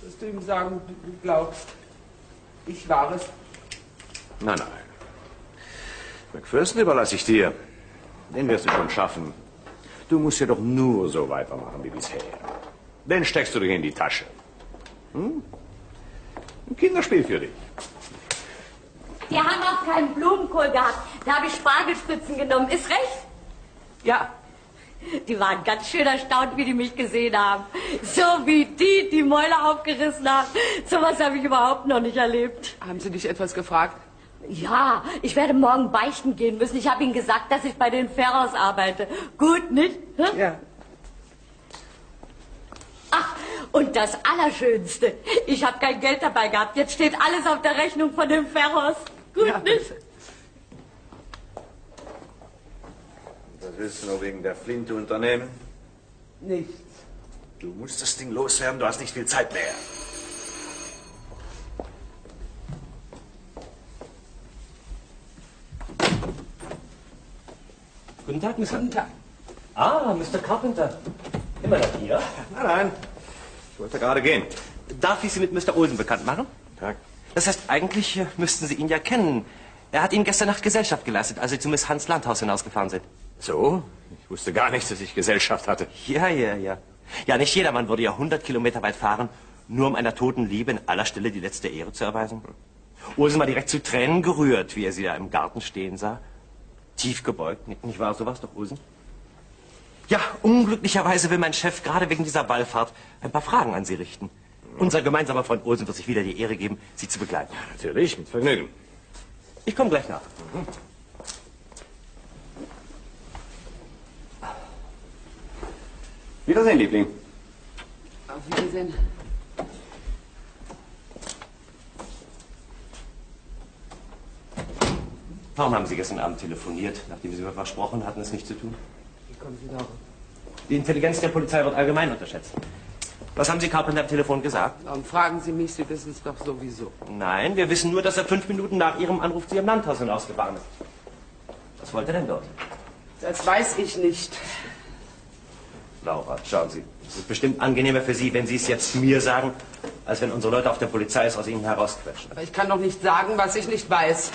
Wirst du ihm sagen, du glaubst, ich war es? Nein, nein. McPherson überlasse ich dir. Den wirst du schon schaffen. Du musst ja doch nur so weitermachen wie bisher. Den steckst du dir in die Tasche. Hm? Ein Kinderspiel für dich. Die haben auch keinen Blumenkohl gehabt. Da habe ich Spargelspitzen genommen. Ist recht? Ja. Die waren ganz schön erstaunt, wie die mich gesehen haben. So wie die Mäuler aufgerissen haben. Sowas habe ich überhaupt noch nicht erlebt. Haben sie dich etwas gefragt? Ja, ich werde morgen beichten gehen müssen. Ich habe ihnen gesagt, dass ich bei den Ferrers arbeite. Gut, nicht? Hm? Ja. Ach, und das Allerschönste. Ich habe kein Geld dabei gehabt. Jetzt steht alles auf der Rechnung von den Ferrers. Gut, Ja, nicht? Was willst du noch wegen der Flinte unternehmen? Nichts. Du musst das Ding loswerden, du hast nicht viel Zeit mehr. Guten Tag, Mr. Guten Tag. Ah, Mr. Carpenter. Immer noch hier? Nein, nein. Ich wollte gerade gehen. Darf ich Sie mit Mr. Olsen bekannt machen? Tag. Das heißt, eigentlich müssten Sie ihn ja kennen. Er hat Ihnen gestern Nacht Gesellschaft geleistet, als Sie zu Miss Hans Landhaus hinausgefahren sind. So? Ich wusste gar nicht, dass ich Gesellschaft hatte. Ja. Ja, nicht jedermann würde ja 100 Kilometer weit fahren, nur um einer toten Liebe in aller Stille die letzte Ehre zu erweisen. Olsen war direkt zu Tränen gerührt, wie er sie da im Garten stehen sah. Tief gebeugt, nicht wahr? So war's doch, Olsen? Ja, unglücklicherweise will mein Chef gerade wegen dieser Ballfahrt ein paar Fragen an Sie richten. Unser gemeinsamer Freund Olsen wird sich wieder die Ehre geben, Sie zu begleiten. Natürlich, mit Vergnügen. Ich komme gleich nach. Wiedersehen, Liebling. Auf Wiedersehen. Warum haben Sie gestern Abend telefoniert, nachdem Sie mir versprochen hatten, es nicht zu tun? Wie kommen Sie darauf? Die Intelligenz der Polizei wird allgemein unterschätzt. Was haben Sie Carpenter am Telefon gesagt? Warum fragen Sie mich? Sie wissen es doch sowieso. Nein, wir wissen nur, dass er 5 Minuten nach Ihrem Anruf zu Ihrem Landhaus hinausgefahren ist. Was wollte er denn dort? Das weiß ich nicht. Laura, schauen Sie, es ist bestimmt angenehmer für Sie, wenn Sie es jetzt mir sagen, als wenn unsere Leute auf der Polizei es aus Ihnen herausquetschen. Aber ich kann doch nicht sagen, was ich nicht weiß.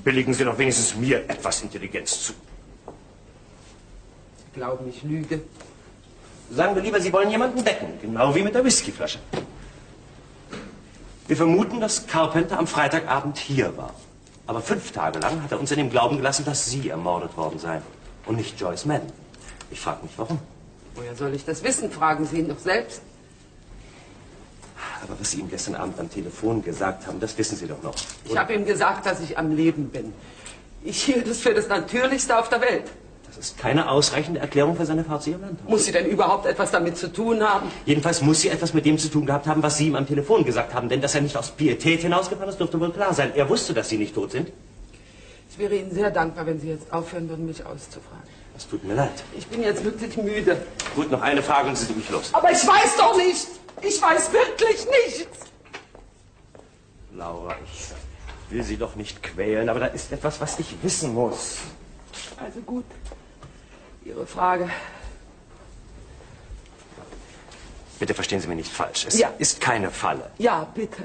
Billigen Sie doch wenigstens mir etwas Intelligenz zu. Sie glauben, ich lüge. Sagen wir lieber, Sie wollen jemanden decken, genau wie mit der Whiskyflasche. Wir vermuten, dass Carpenter am Freitagabend hier war. Aber 5 Tage lang hat er uns in dem Glauben gelassen, dass Sie ermordet worden seien und nicht Joyce Madden. Ich frage mich, warum. Woher soll ich das wissen? Fragen Sie ihn doch selbst. Aber was Sie ihm gestern Abend am Telefon gesagt haben, das wissen Sie doch noch. Ich habe ihm gesagt, dass ich am Leben bin. Ich hielt es für das Natürlichste auf der Welt. Das ist keine ausreichende Erklärung für seine Fahrt zu Ihrem Landhaus. Muss sie denn überhaupt etwas damit zu tun haben? Jedenfalls muss sie etwas mit dem zu tun gehabt haben, was Sie ihm am Telefon gesagt haben. Denn dass er nicht aus Pietät hinausgefahren ist, dürfte wohl klar sein. Er wusste, dass Sie nicht tot sind. Ich wäre Ihnen sehr dankbar, wenn Sie jetzt aufhören würden, mich auszufragen. Es tut mir leid. Ich bin jetzt wirklich müde. Gut, noch eine Frage und Sie sind mich los. Aber ich weiß doch nicht! Ich weiß wirklich nichts! Laura, ich will Sie doch nicht quälen, aber da ist etwas, was ich wissen muss. Also gut. Ihre Frage. Bitte verstehen Sie mich nicht falsch. Es Ja. ist keine Falle. Ja, bitte.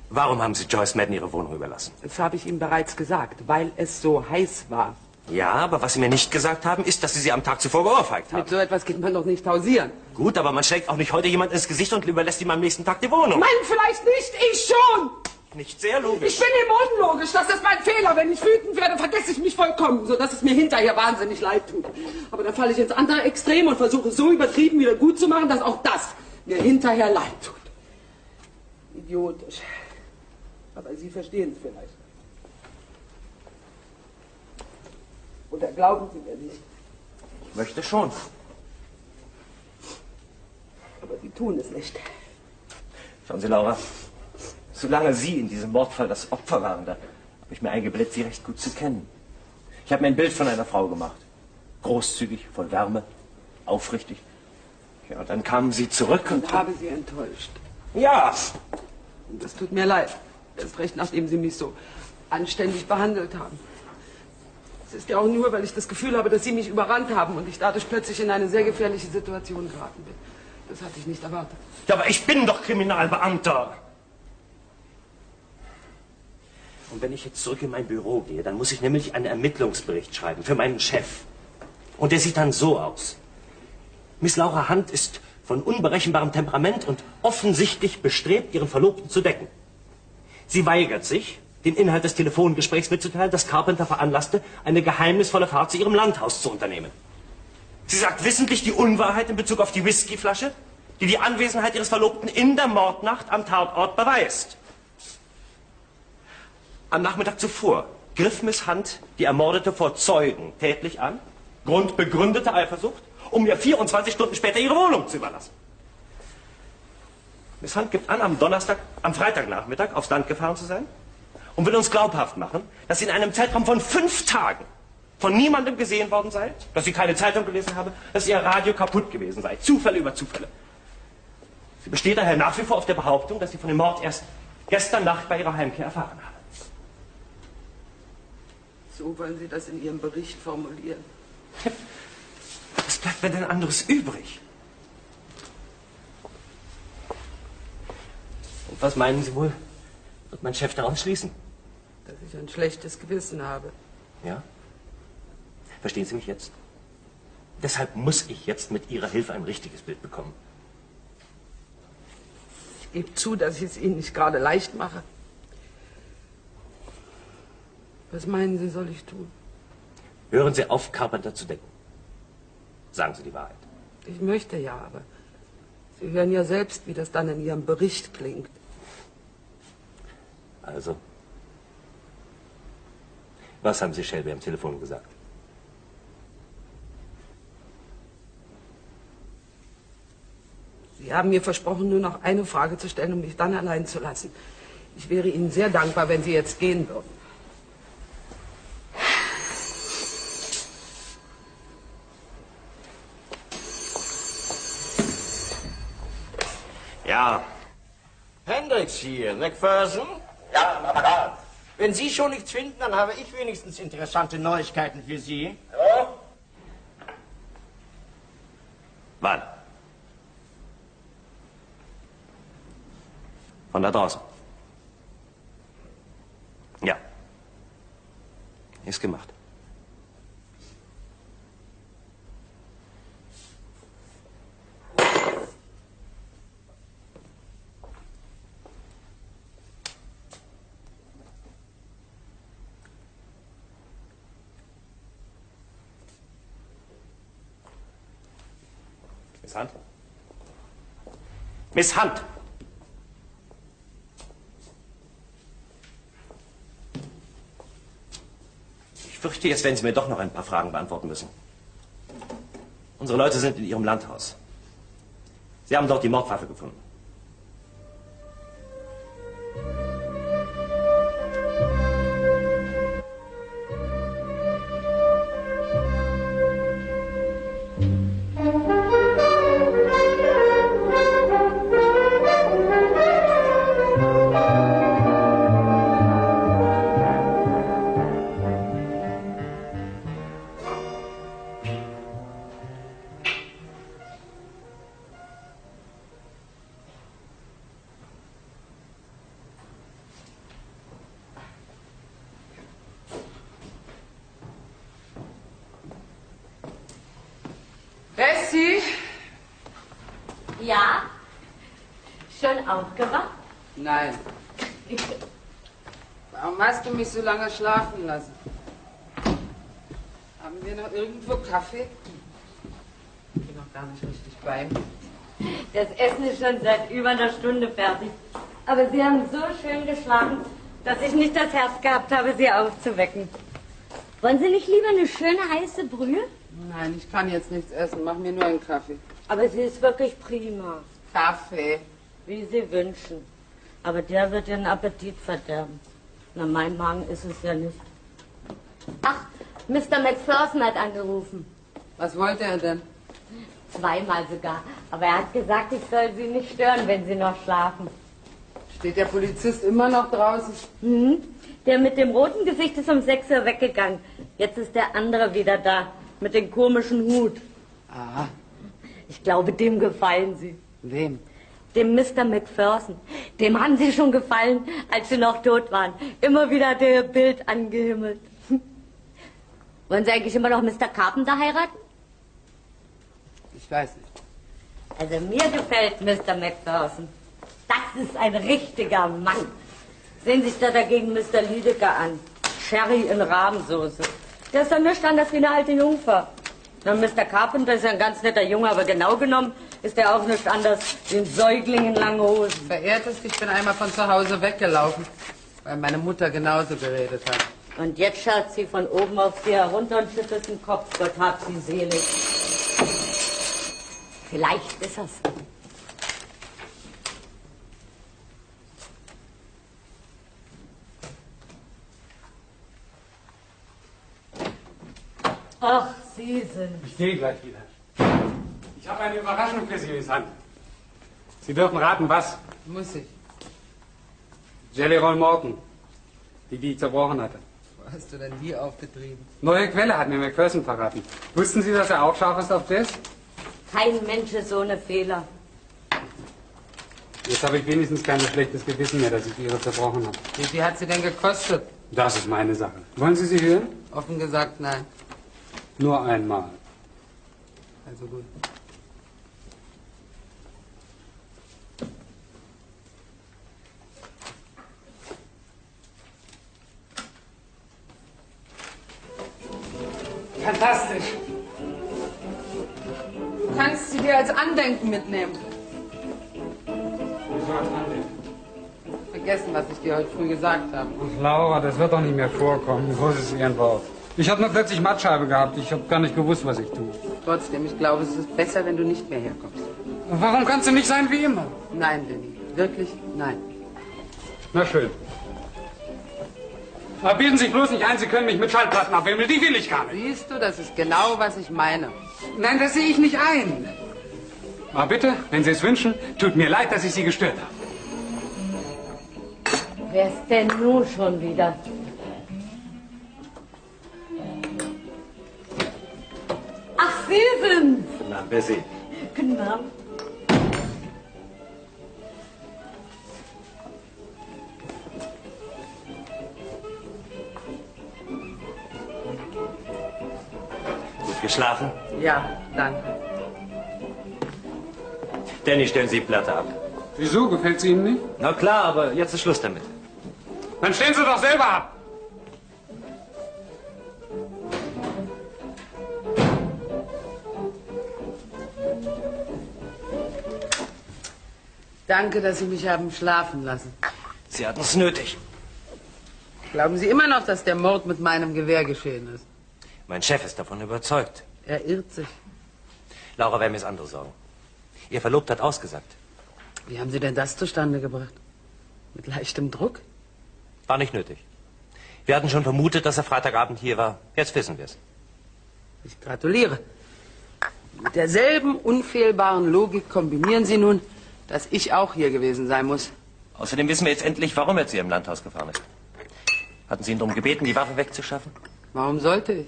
Warum haben Sie Joyce Madden Ihre Wohnung überlassen? Das habe ich ihm bereits gesagt, weil es so heiß war. Ja, aber was Sie mir nicht gesagt haben, ist, dass Sie sie am Tag zuvor geohrfeigt haben. Mit so etwas geht man doch nicht hausieren. Gut, aber man schlägt auch nicht heute jemand ins Gesicht und überlässt ihm am nächsten Tag die Wohnung. Nein, vielleicht nicht, ich schon! Nicht sehr logisch. Ich bin eben unlogisch, das ist mein Fehler. Wenn ich wütend werde, vergesse ich mich vollkommen, sodass es mir hinterher wahnsinnig leid tut. Aber dann falle ich ins andere Extrem und versuche so übertrieben wieder gut zu machen, dass auch das mir hinterher leid tut. Idiotisch. Aber Sie verstehen es vielleicht. Oder glauben Sie mir nicht? Ich möchte schon. Aber Sie tun es nicht. Schauen Sie, Laura, solange Sie in diesem Mordfall das Opfer waren, da habe ich mir eingebildet, Sie recht gut zu kennen. Ich habe mir ein Bild von einer Frau gemacht. Großzügig, voll Wärme, aufrichtig. Ja, und dann kamen Sie zurück und... habe Sie enttäuscht. Ja! Und das tut mir leid. Erst recht, nachdem Sie mich so anständig behandelt haben. Es ist ja auch nur, weil ich das Gefühl habe, dass Sie mich überrannt haben und ich dadurch plötzlich in eine sehr gefährliche Situation geraten bin. Das hatte ich nicht erwartet. Ja, aber ich bin doch Kriminalbeamter! Und wenn ich jetzt zurück in mein Büro gehe, dann muss ich nämlich einen Ermittlungsbericht schreiben für meinen Chef. Und der sieht dann so aus. Miss Laura Hunt ist von unberechenbarem Temperament und offensichtlich bestrebt, ihren Verlobten zu decken. Sie weigert sich, den Inhalt des Telefongesprächs mitzuteilen, das Carpenter veranlasste, eine geheimnisvolle Fahrt zu ihrem Landhaus zu unternehmen. Sie sagt wissentlich die Unwahrheit in Bezug auf die Whiskyflasche, die die Anwesenheit ihres Verlobten in der Mordnacht am Tatort beweist. Am Nachmittag zuvor griff Miss Hunt die Ermordete vor Zeugen tätlich an, Grund begründete Eifersucht, um ihr 24 Stunden später ihre Wohnung zu überlassen. Miss Hunt gibt an, am Freitagnachmittag aufs Land gefahren zu sein und will uns glaubhaft machen, dass sie in einem Zeitraum von 5 Tagen von niemandem gesehen worden sei, dass sie keine Zeitung gelesen habe, dass ihr Radio kaputt gewesen sei. Zufälle über Zufälle. Sie besteht daher nach wie vor auf der Behauptung, dass sie von dem Mord erst gestern Nacht bei ihrer Heimkehr erfahren habe. So wollen Sie das in Ihrem Bericht formulieren. Was bleibt mir denn anderes übrig? Und was meinen Sie wohl, wird mein Chef daraus schließen? Dass ich ein schlechtes Gewissen habe. Ja? Verstehen Sie mich jetzt? Deshalb muss ich jetzt mit Ihrer Hilfe ein richtiges Bild bekommen. Ich gebe zu, dass ich es Ihnen nicht gerade leicht mache. Was meinen Sie, soll ich tun? Hören Sie auf, Carpenter zu decken. Sagen Sie die Wahrheit. Ich möchte ja, aber Sie hören ja selbst, wie das dann in Ihrem Bericht klingt. Also, was haben Sie Shelby am Telefon gesagt? Sie haben mir versprochen, nur noch eine Frage zu stellen, um mich dann allein zu lassen. Ich wäre Ihnen sehr dankbar, wenn Sie jetzt gehen würden. Ja. Hendricks hier, McPherson? Ja, am Apparat. Wenn Sie schon nichts finden, dann habe ich wenigstens interessante Neuigkeiten für Sie. So? Wann? Von da draußen. Ja. Ist gemacht. Miss Hunt? Miss Hunt! Ich fürchte, jetzt werden Sie mir doch noch ein paar Fragen beantworten müssen. Unsere Leute sind in Ihrem Landhaus. Sie haben dort die Mordwaffe gefunden. Bessie? Ja? Schon aufgewacht? Nein. Warum hast du mich so lange schlafen lassen? Haben wir noch irgendwo Kaffee? Ich bin noch gar nicht richtig bei mir. Das Essen ist schon seit über einer Stunde fertig. Aber Sie haben so schön geschlafen, dass ich nicht das Herz gehabt habe, Sie aufzuwecken. Wollen Sie nicht lieber eine schöne heiße Brühe? Nein, ich kann jetzt nichts essen. Mach mir nur einen Kaffee. Aber sie ist wirklich prima. Kaffee. Wie Sie wünschen. Aber der wird Ihren Appetit verderben. Na, mein Magen ist es ja nicht. Ach, Mr. McPherson hat angerufen. Was wollte er denn? Zweimal sogar. Aber er hat gesagt, ich soll Sie nicht stören, wenn Sie noch schlafen. Steht der Polizist immer noch draußen? Mhm. Der mit dem roten Gesicht ist um 6 Uhr weggegangen. Jetzt ist der andere wieder da. Mit dem komischen Hut. Aha. Ich glaube, dem gefallen Sie. Wem? Dem Mr. McPherson. Dem haben Sie schon gefallen, als Sie noch tot waren. Immer wieder hat er Ihr Bild angehimmelt. Wollen Sie eigentlich immer noch Mr. Carpenter heiraten? Ich weiß nicht. Also mir gefällt Mr. McPherson. Das ist ein richtiger Mann. Sehen Sie sich da dagegen Mr. Liedecker an. Sherry in Rahmsoße. Der ist doch nichts anderes wie eine alte Jungfer. Na, Mr. Carpenter ist ja ein ganz netter Junge, aber genau genommen ist er auch nichts anderes wie ein Säugling in langen Hosen. Verehrtest, ich bin einmal von zu Hause weggelaufen, weil meine Mutter genauso geredet hat. Und jetzt schaut sie von oben auf sie herunter und schüttelt den Kopf. Gott hab sie selig. Vielleicht ist er's. Ach, Sie sind... Ich gehe gleich wieder. Ich habe eine Überraschung für Sie, Miss Hunt. Sie dürfen raten, was? Muss ich. Jelly Roll Morton. Die ich zerbrochen hatte. Wo hast du denn die aufgetrieben? Neue Quelle hat mir McPherson verraten. Wussten Sie, dass er auch scharf ist auf Jazz? Kein Mensch ist ohne Fehler. Jetzt habe ich wenigstens kein schlechtes Gewissen mehr, dass ich Ihre zerbrochen habe. Wie viel hat sie denn gekostet? Das ist meine Sache. Wollen Sie sie hören? Offen gesagt, nein. Nur einmal. Also gut. Fantastisch. Du kannst sie dir als Andenken mitnehmen. Wieso als Andenken? Vergessen, was ich dir heute früh gesagt habe. Ach, Laura, das wird doch nicht mehr vorkommen. Großes Ehrenwort. Ich habe nur plötzlich Mattscheibe gehabt. Ich habe gar nicht gewusst, was ich tue. Trotzdem, ich glaube, es ist besser, wenn du nicht mehr herkommst. Warum kannst du nicht sein wie immer? Nein, Danny. Wirklich nein. Na schön. Aber bilden Sie sich bloß nicht ein, Sie können mich mit Schallplatten abwimmeln. Die will ich gar nicht. Siehst du, das ist genau, was ich meine. Nein, das sehe ich nicht ein. Aber bitte, wenn Sie es wünschen, tut mir leid, dass ich Sie gestört habe. Wer ist denn nun schon wieder? Ach, Sie sind. Guten Abend, Bessie. Guten Abend. Gut geschlafen? Ja, danke. Danny, stellen Sie die Platte ab. Wieso? Gefällt sie Ihnen nicht? Na klar, aber jetzt ist Schluss damit. Dann stellen Sie doch selber ab. Danke, dass Sie mich haben schlafen lassen. Sie hatten es nötig. Glauben Sie immer noch, dass der Mord mit meinem Gewehr geschehen ist? Mein Chef ist davon überzeugt. Er irrt sich. Laura, wir haben jetzt andere Sorgen. Ihr Verlobter hat ausgesagt. Wie haben Sie denn das zustande gebracht? Mit leichtem Druck? War nicht nötig. Wir hatten schon vermutet, dass er Freitagabend hier war. Jetzt wissen wir es. Ich gratuliere. Mit derselben unfehlbaren Logik kombinieren Sie nun, dass ich auch hier gewesen sein muss. Außerdem wissen wir jetzt endlich, warum er zu Ihrem Landhaus gefahren ist. Hatten Sie ihn darum gebeten, die Waffe wegzuschaffen? Warum sollte ich?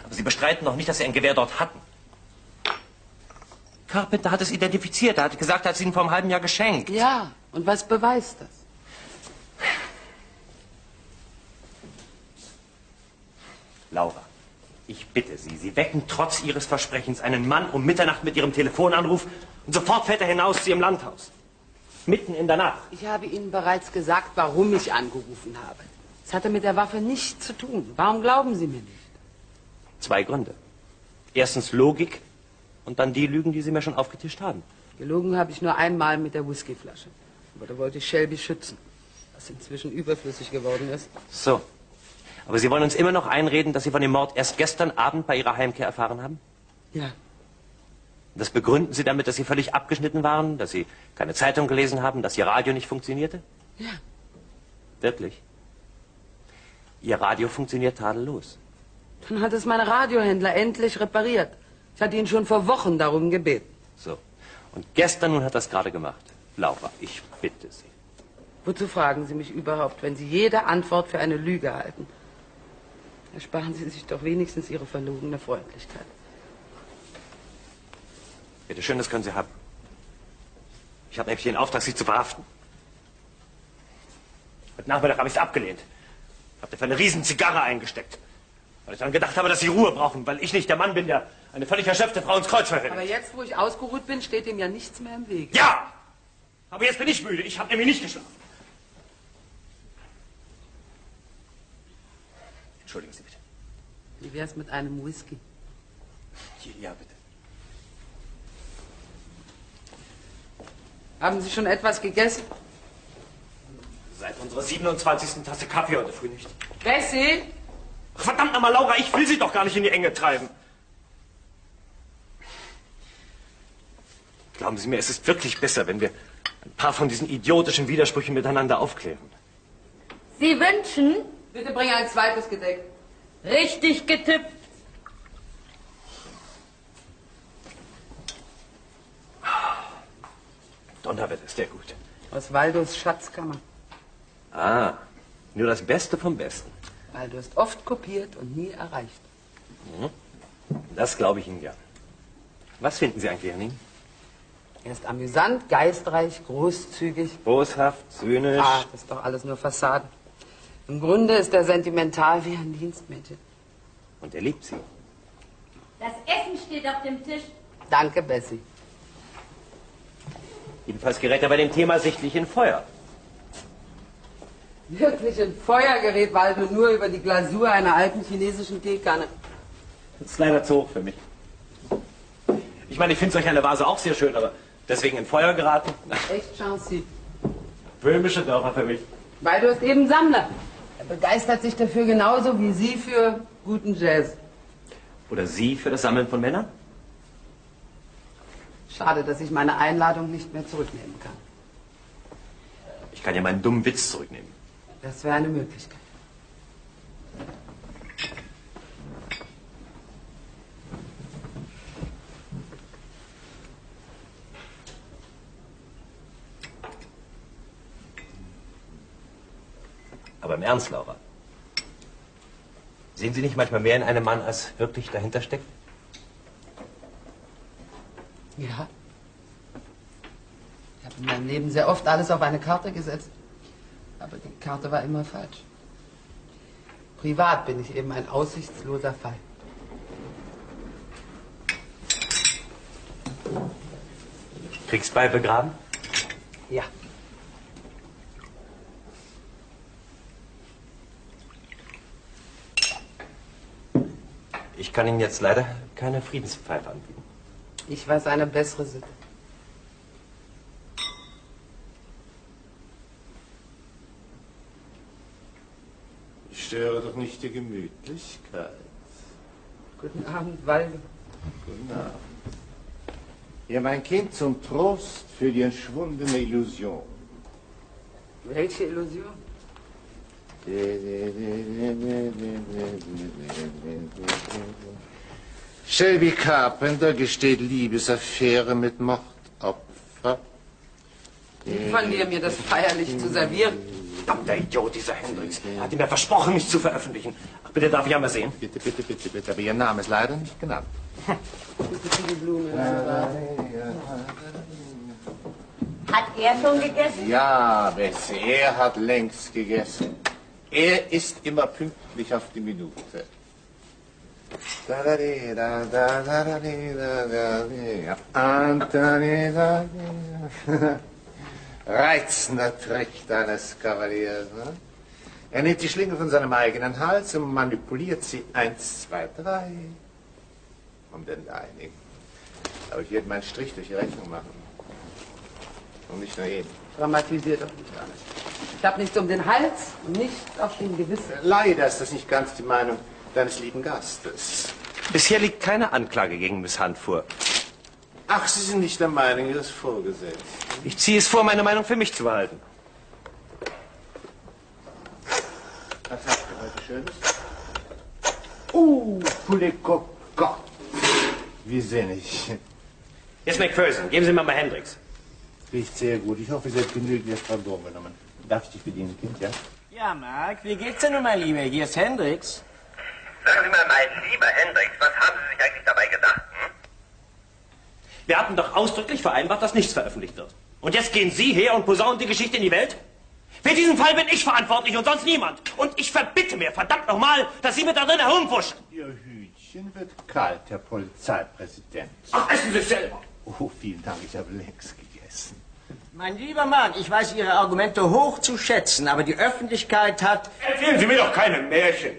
Aber Sie bestreiten doch nicht, dass Sie ein Gewehr dort hatten. Carpenter hat es identifiziert. Er hat gesagt, er hat es Ihnen vor einem halben Jahr geschenkt. Ja, und was beweist das? Laura, ich bitte Sie, Sie wecken trotz Ihres Versprechens einen Mann um Mitternacht mit Ihrem Telefonanruf und sofort fährt er hinaus zu Ihrem Landhaus. Mitten in der Nacht. Ich habe Ihnen bereits gesagt, warum ich angerufen habe. Es hatte mit der Waffe nichts zu tun. Warum glauben Sie mir nicht? 2 Gründe. Erstens Logik und dann die Lügen, die Sie mir schon aufgetischt haben. Gelogen habe ich nur einmal mit der Whiskyflasche. Aber da wollte ich Shelby schützen, was inzwischen überflüssig geworden ist. So. Aber Sie wollen uns immer noch einreden, dass Sie von dem Mord erst gestern Abend bei Ihrer Heimkehr erfahren haben? Ja. Das begründen Sie damit, dass Sie völlig abgeschnitten waren, dass Sie keine Zeitung gelesen haben, dass Ihr Radio nicht funktionierte? Ja. Wirklich? Ihr Radio funktioniert tadellos. Dann hat es mein Radiohändler endlich repariert. Ich hatte ihn schon vor Wochen darum gebeten. So. Und gestern nun hat er es gerade gemacht. Laura, ich bitte Sie. Wozu fragen Sie mich überhaupt, wenn Sie jede Antwort für eine Lüge halten? Ersparen Sie sich doch wenigstens Ihre verlogene Freundlichkeit. Bitte schön, das können Sie haben. Ich habe nämlich den Auftrag, Sie zu verhaften. Heute Nachmittag habe ich es abgelehnt. Habe dafür eine riesen Zigarre eingesteckt. Weil ich dann gedacht habe, dass Sie Ruhe brauchen, weil ich nicht der Mann bin, der eine völlig erschöpfte Frau ins Kreuz verhält. Aber jetzt, wo ich ausgeruht bin, steht ihm ja nichts mehr im Weg. Ja! Aber jetzt bin ich müde. Ich habe nämlich nicht geschlafen. Entschuldigen Sie bitte. Wie wär's mit einem Whisky? Ja, bitte. Haben Sie schon etwas gegessen? Seit unserer 27. Tasse Kaffee heute früh nicht. Bessie? Ach, verdammt nochmal, Laura, ich will Sie doch gar nicht in die Enge treiben. Glauben Sie mir, es ist wirklich besser, wenn wir ein paar von diesen idiotischen Widersprüchen miteinander aufklären. Sie wünschen? Bitte bring ein zweites Gedeck. Richtig getippt. Donnerwetter, ist der gut. Aus Waldos Schatzkammer. Ah, nur das Beste vom Besten. Waldo ist oft kopiert und nie erreicht. Das glaube ich Ihnen gern. Was finden Sie eigentlich an ihm? Er ist amüsant, geistreich, großzügig. Boshaft, zynisch. Ah, das ist doch alles nur Fassaden. Im Grunde ist er sentimental wie ein Dienstmädchen. Und er liebt Sie. Das Essen steht auf dem Tisch. Danke, Bessie. Jedenfalls gerät er bei dem Thema sichtlich in Feuer. Wirklich in Feuer gerät Waldo nur über die Glasur einer alten chinesischen Teekanne. Das ist leider zu hoch für mich. Ich meine, ich finde solch eine Vase auch sehr schön, aber deswegen in Feuer geraten? Echt chancy. Böhmische Dörfer für mich. Waldo ist eben Sammler. Er begeistert sich dafür genauso wie Sie für guten Jazz. Oder Sie für das Sammeln von Männern? Schade, dass ich meine Einladung nicht mehr zurücknehmen kann. Ich kann ja meinen dummen Witz zurücknehmen. Das wäre eine Möglichkeit. Aber im Ernst, Laura. Sehen Sie nicht manchmal mehr in einem Mann, als wirklich dahinter steckt? Ja. Ich habe in meinem Leben sehr oft alles auf eine Karte gesetzt. Aber die Karte war immer falsch. Privat bin ich eben ein aussichtsloser Fall. Kriegsbeil begraben? Ja. Ich kann Ihnen jetzt leider keine Friedenspfeife anbieten. Ich weiß eine bessere Sitte. Ich störe doch nicht die Gemütlichkeit. Guten Abend, Walde. Guten Abend. Hier, mein Kind, zum Trost für die entschwundene Illusion. Welche Illusion? Shelby Carpenter gesteht Liebesaffäre mit Mordopfer. Von dir, mir das feierlich zu servieren. Der Idiot, dieser Hendricks. Er hat mir versprochen, mich zu veröffentlichen. Ach, bitte, darf ich einmal sehen? Bitte, bitte, bitte, bitte. Aber Ihr Name ist leider nicht genannt. Die Blume. Hat er schon gegessen? Ja, Bessie, er hat längst gegessen. Er ist immer pünktlich auf die Minute. Reizender Trick eines Kavaliers. Ne? Er nimmt die Schlinge von seinem eigenen Hals und manipuliert sie 1, 2, 3. Um den einigen. Aber ich werde meinen Strich durch die Rechnung machen. Und nicht nur eben. Dramatisier doch nicht alles. Ich habe nichts um den Hals und nicht auf den Gewissen. Leider ist das nicht ganz die Meinung deines lieben Gastes. Bisher liegt keine Anklage gegen Miss Hunt vor. Ach, Sie sind nicht der Meinung Ihres Vorgesetzten. Ich ziehe es vor, meine Meinung für mich zu behalten. Was habt ihr heute Schönes? Poulet Coq. Wie sinnig. Jetzt McPherson, geben Sie mir mal Hendricks. Riecht sehr gut. Ich hoffe, Sie haben genügend Estragon genommen. Darf ich dich bedienen, Kind, ja? Ja, Mark, wie geht's denn nun, mein Lieber? Hier ist Hendricks. Sagen Sie mal, mein lieber Hendricks, was haben Sie sich eigentlich dabei gedacht? Hm? Wir hatten doch ausdrücklich vereinbart, dass nichts veröffentlicht wird. Und jetzt gehen Sie her und posaunen die Geschichte in die Welt? Für diesen Fall bin ich verantwortlich und sonst niemand. Und ich verbitte mir, verdammt nochmal, dass Sie mit da drin herumwuschen. Ihr Hütchen wird kalt, Herr Polizeipräsident. Ach, essen Sie es selber. Oh, vielen Dank, ich habe längst gegessen. Mein lieber Mann, ich weiß Ihre Argumente hoch zu schätzen, aber die Öffentlichkeit hat... Erzählen Sie mir doch keine Märchen.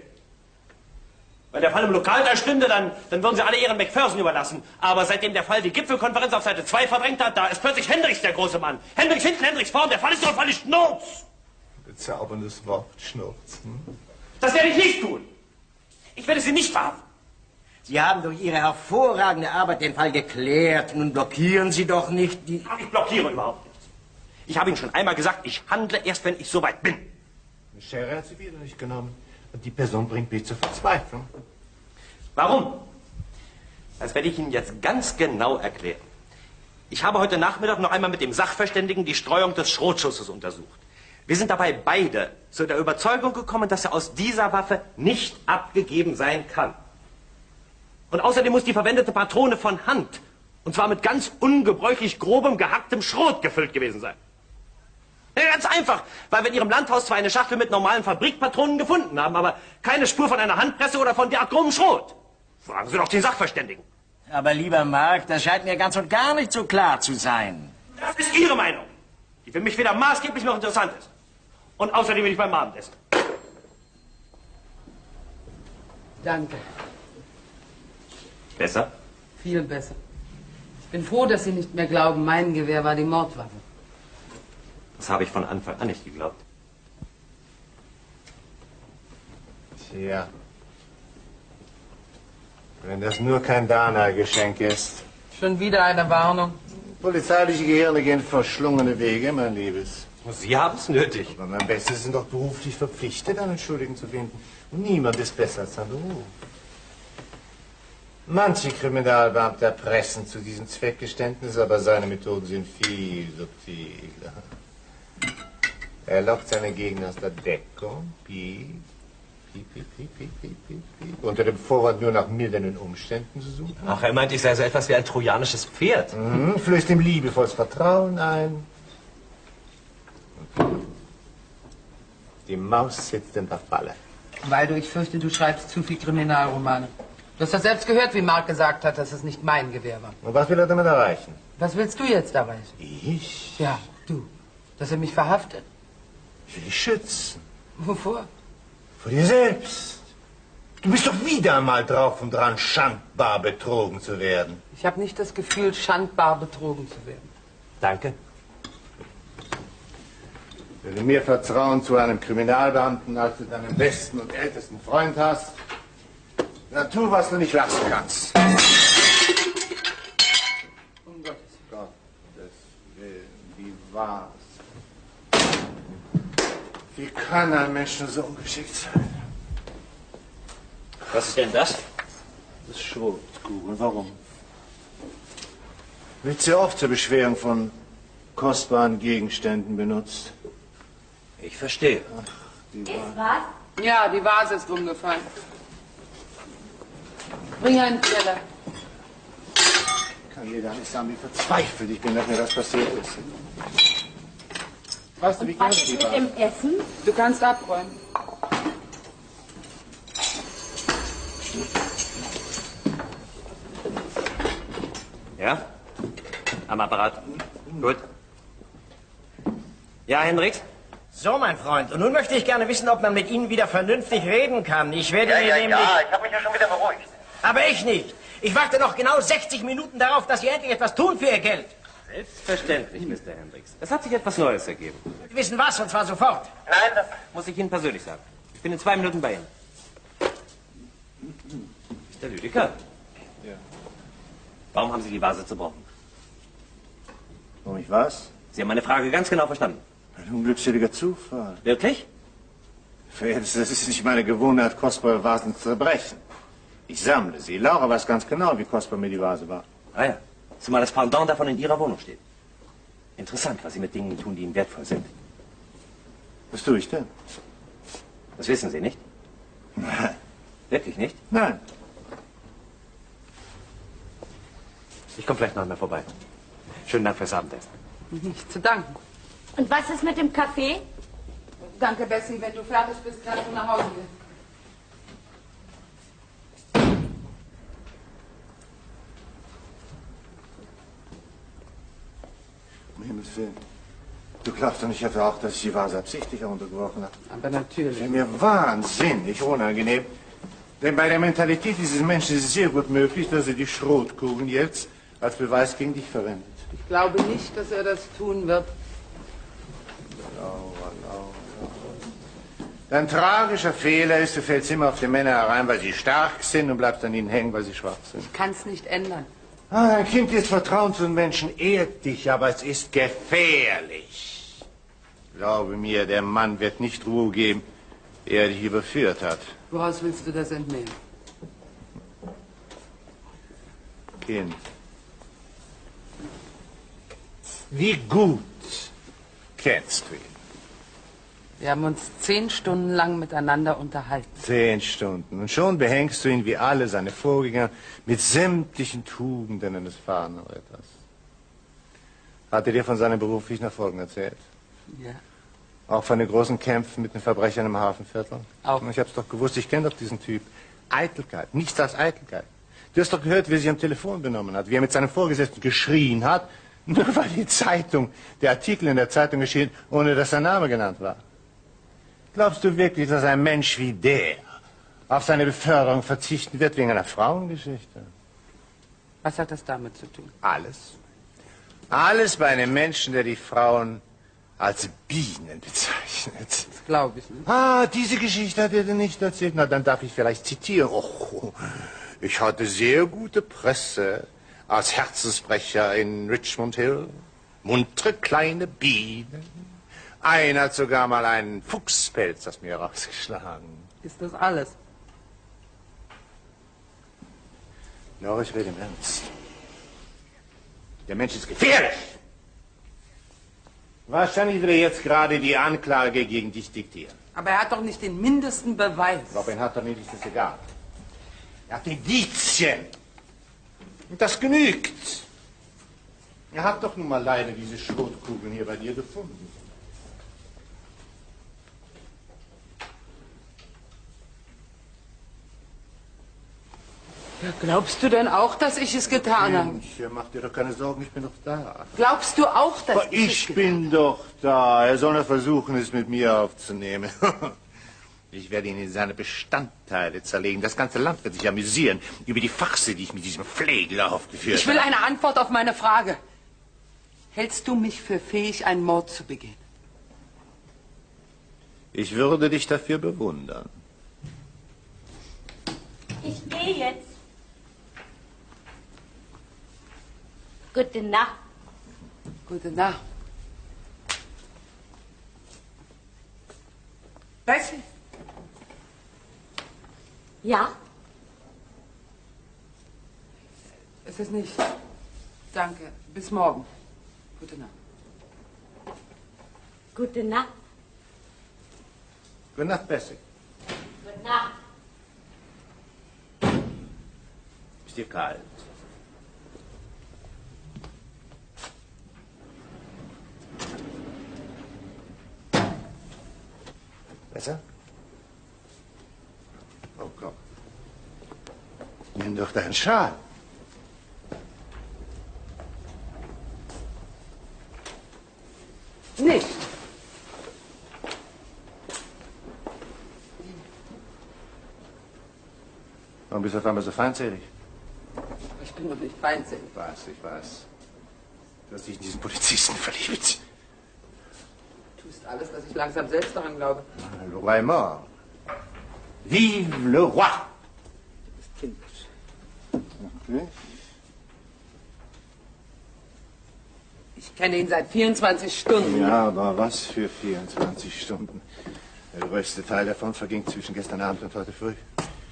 Wenn der Fall im Lokal da stünde, dann würden Sie alle Ehren McPherson überlassen. Aber seitdem der Fall die Gipfelkonferenz auf Seite 2 verdrängt hat, da ist plötzlich Hendricks der große Mann. Hendricks hinten, Hendricks vorn, der Fall ist doch völlig Schnurz. Bezauberndes Wort, Schnurz. Das werde ich nicht tun. Ich werde Sie nicht verhaften. Sie haben durch Ihre hervorragende Arbeit den Fall geklärt. Nun blockieren Sie doch nicht die... Ich blockiere überhaupt nichts. Ich habe Ihnen schon einmal gesagt, ich handle erst, wenn ich soweit bin. Eine Schere hat sie wieder nicht genommen. Und die Person bringt mich zur Verzweiflung. Warum? Das werde ich Ihnen jetzt ganz genau erklären. Ich habe heute Nachmittag noch einmal mit dem Sachverständigen die Streuung des Schrotschusses untersucht. Wir sind dabei beide zu der Überzeugung gekommen, dass er aus dieser Waffe nicht abgegeben sein kann. Und außerdem muss die verwendete Patrone von Hand, und zwar mit ganz ungebräuchlich grobem, gehacktem Schrot gefüllt gewesen sein. Ja, ganz einfach, weil wir in Ihrem Landhaus zwar eine Schachtel mit normalen Fabrikpatronen gefunden haben, aber keine Spur von einer Handpresse oder von derart grobem Schrot. Fragen Sie doch den Sachverständigen. Aber lieber Mark, das scheint mir ganz und gar nicht so klar zu sein. Das ist Ihre Meinung, die für mich weder maßgeblich noch interessant ist. Und außerdem bin ich beim Abendessen. Danke. Besser? Viel besser. Ich bin froh, dass Sie nicht mehr glauben, mein Gewehr war die Mordwaffe. Das habe ich von Anfang an nicht geglaubt. Tja. Wenn das nur kein Dana-Geschenk ist. Schon wieder eine Warnung. Polizeiliche Gehirne gehen verschlungene Wege, mein Liebes. Sie haben es nötig. Aber mein Bestes sind doch beruflich verpflichtet, einen Schuldigen zu finden. Und niemand ist besser als sein Beruf. Manche Kriminalbeamte erpressen zu diesem Zweckgeständnis, aber seine Methoden sind viel subtiler. Er lockt seine Gegner aus der Deckung. Piep, piep, piep, piep, piep, piep, piep, piep. Unter dem Vorwand, nur nach mildernden Umständen zu suchen. Ach, er meint, ich sei so etwas wie ein trojanisches Pferd. Mhm, flößt ihm liebevolles Vertrauen ein. Die Maus sitzt in der Falle. Waldo, ich fürchte, du schreibst zu viel Kriminalromane. Du hast doch selbst gehört, wie Mark gesagt hat, dass es nicht mein Gewehr war. Und was will er damit erreichen? Was willst du jetzt erreichen? Ich? Ja, du. Dass er mich verhaftet. Ich will dich schützen. Wovor? Vor dir selbst. Du bist doch wieder einmal drauf und dran, schandbar betrogen zu werden. Ich habe nicht das Gefühl, schandbar betrogen zu werden. Danke. Wenn du mehr Vertrauen zu einem Kriminalbeamten als zu deinem besten und ältesten Freund hast, dann tu, was du nicht lassen kannst. Um Gottes Willen, wie war's? Wie kann ein Mensch nur so ungeschickt sein? Was ist denn das? Das ist Schrotkugeln. Warum? Wird sehr oft zur Beschwerung von kostbaren Gegenständen benutzt. Ich verstehe. Ist was? Ja, die Vase ist umgefallen. Bring einen Teller. Ich kann dir gar nicht sagen, wie verzweifelt ich bin, dass mir das passiert ist. Weißt du, wie Was ist mit dem Essen? Du kannst abräumen. Ja? Am Apparat. Gut. Ja, Hendricks? So, mein Freund. Und nun möchte ich gerne wissen, ob man mit Ihnen wieder vernünftig reden kann. Ich werde mir nämlich... ich habe mich ja schon wieder beruhigt. Aber ich nicht. Ich warte noch genau 60 Minuten darauf, dass Sie endlich etwas tun für Ihr Geld. Selbstverständlich, Mr. Hendricks. Es hat sich etwas Neues ergeben. Sie wissen was, und zwar sofort. Nein, das... Muss ich Ihnen persönlich sagen. Ich bin in 2 Minuten bei Ihnen. Mr. Lüdecker? Ja. Warum haben Sie die Vase zerbrochen? Warum ich was? Sie haben meine Frage ganz genau verstanden. Ein unglückseliger Zufall. Wirklich? Verehrtes, das ist nicht meine Gewohnheit, kostbare Vasen zu zerbrechen. Ich sammle sie. Laura weiß ganz genau, wie kostbar mir die Vase war. Ah ja. Zumal das Pendant davon in Ihrer Wohnung steht. Interessant, was Sie mit Dingen tun, die Ihnen wertvoll sind. Was tue ich denn? Das wissen Sie nicht? Nein. Wirklich nicht? Nein. Ich komme vielleicht noch einmal vorbei. Schönen Dank fürs Abendessen. Nicht zu danken. Und was ist mit dem Kaffee? Danke, Bessie. Wenn du fertig bist, kannst du nach Hause gehen. Um Himmels Willen. Du glaubst doch nicht etwa auch, dass ich die Vase absichtlich heruntergeworfen habe? Aber natürlich. Das wäre mir wahnsinnig unangenehm. Denn bei der Mentalität dieses Menschen ist es sehr gut möglich, dass er die Schrotkugeln jetzt als Beweis gegen dich verwendet. Ich glaube nicht, dass er das tun wird. Dein tragischer Fehler ist, du fällst immer auf die Männer herein, weil sie stark sind und bleibst an ihnen hängen, weil sie schwach sind. Ich kann es nicht ändern. Ein Kind ist Vertrauen zu den Menschen, ehrt dich, aber es ist gefährlich. Glaube mir, der Mann wird nicht Ruhe geben, ehe er dich überführt hat. Woraus willst du das entnehmen? Kind. Wie gut kennst du ihn? Wir haben uns 10 Stunden lang miteinander unterhalten. 10 Stunden. Und schon behängst du ihn wie alle seine Vorgänger mit sämtlichen Tugenden eines Fahnenritters. Hat er dir von seinen beruflichen Erfolgen erzählt? Ja. Auch von den großen Kämpfen mit den Verbrechern im Hafenviertel? Auch. Ich hab's doch gewusst, ich kenne doch diesen Typ. Eitelkeit, nichts als Eitelkeit. Du hast doch gehört, wie er sich am Telefon benommen hat, wie er mit seinem Vorgesetzten geschrien hat, nur weil die Zeitung, der Artikel in der Zeitung geschehen, ohne dass sein Name genannt war. Glaubst du wirklich, dass ein Mensch wie der auf seine Beförderung verzichten wird wegen einer Frauengeschichte? Was hat das damit zu tun? Alles. Alles bei einem Menschen, der die Frauen als Bienen bezeichnet. Das glaube ich nicht. Ah, diese Geschichte hat er dir nicht erzählt. Na, dann darf ich vielleicht zitieren. Oh, ich hatte sehr gute Presse als Herzensbrecher in Richmond Hill. Muntere kleine Bienen. Einer hat sogar mal einen Fuchspelz aus mir rausgeschlagen. Ist das alles? Doch, ich rede im Ernst. Der Mensch ist gefährlich. Wahrscheinlich will er jetzt gerade die Anklage gegen dich diktieren. Aber er hat doch nicht den mindesten Beweis. Robin hat doch nicht, ist das egal. Er hat Indizien. Und das genügt. Er hat doch nun mal leider diese Schrotkugeln hier bei dir gefunden. Ja, glaubst du denn auch, dass ich es getan habe? Mensch, mach dir doch keine Sorgen, ich bin doch da. Glaubst du auch, dass Aber ich bin doch da. Er soll nur versuchen, es mit mir aufzunehmen. Ich werde ihn in seine Bestandteile zerlegen. Das ganze Land wird sich amüsieren über die Farce, die ich mit diesem Flegel aufgeführt habe. Ich will eine Antwort auf meine Frage. Hältst du mich für fähig, einen Mord zu begehen? Ich würde dich dafür bewundern. Ich gehe jetzt. Gute Nacht. Gute Nacht. Bessie? Ja? Es ist nicht. Danke. Bis morgen. Gute Nacht. Gute Nacht. Gute Nacht, Bessie. Gute Nacht. Ist dir kalt? Besser? Oh, komm. Nimm doch deinen Schal. Nicht. Warum bist du auf einmal so feindselig? Ich bin doch nicht feindselig. Ich weiß. Du hast dich in diesen Polizisten verliebt. Du tust alles, dass ich langsam selbst daran glaube. Le roi est mort. Vive le roi! Du bist kindisch. Okay. Ich kenne ihn seit 24 Stunden. Ja, aber was für 24 Stunden? Der größte Teil davon verging zwischen gestern Abend und heute früh.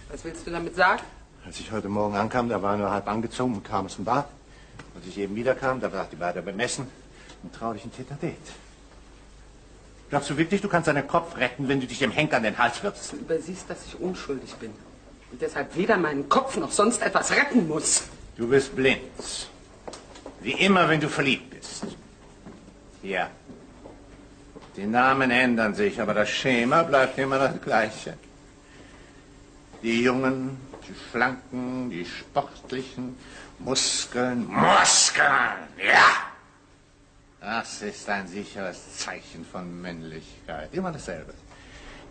Was willst du damit sagen? Als ich heute Morgen ankam, da war er nur halb angezogen und kam aus dem Bad. Als ich eben wiederkam, da war die beide beim Essen und traulichen Tête-à-Tête. Glaubst du wirklich, du kannst deinen Kopf retten, wenn du dich dem Henker an den Hals wirfst? Du übersiehst, dass ich unschuldig bin. Und deshalb weder meinen Kopf noch sonst etwas retten muss. Du bist blind. Wie immer, wenn du verliebt bist. Ja. Die Namen ändern sich, aber das Schema bleibt immer das gleiche. Die Jungen, die Schlanken, die Sportlichen, Muskeln, ja! Das ist ein sicheres Zeichen von Männlichkeit. Immer dasselbe.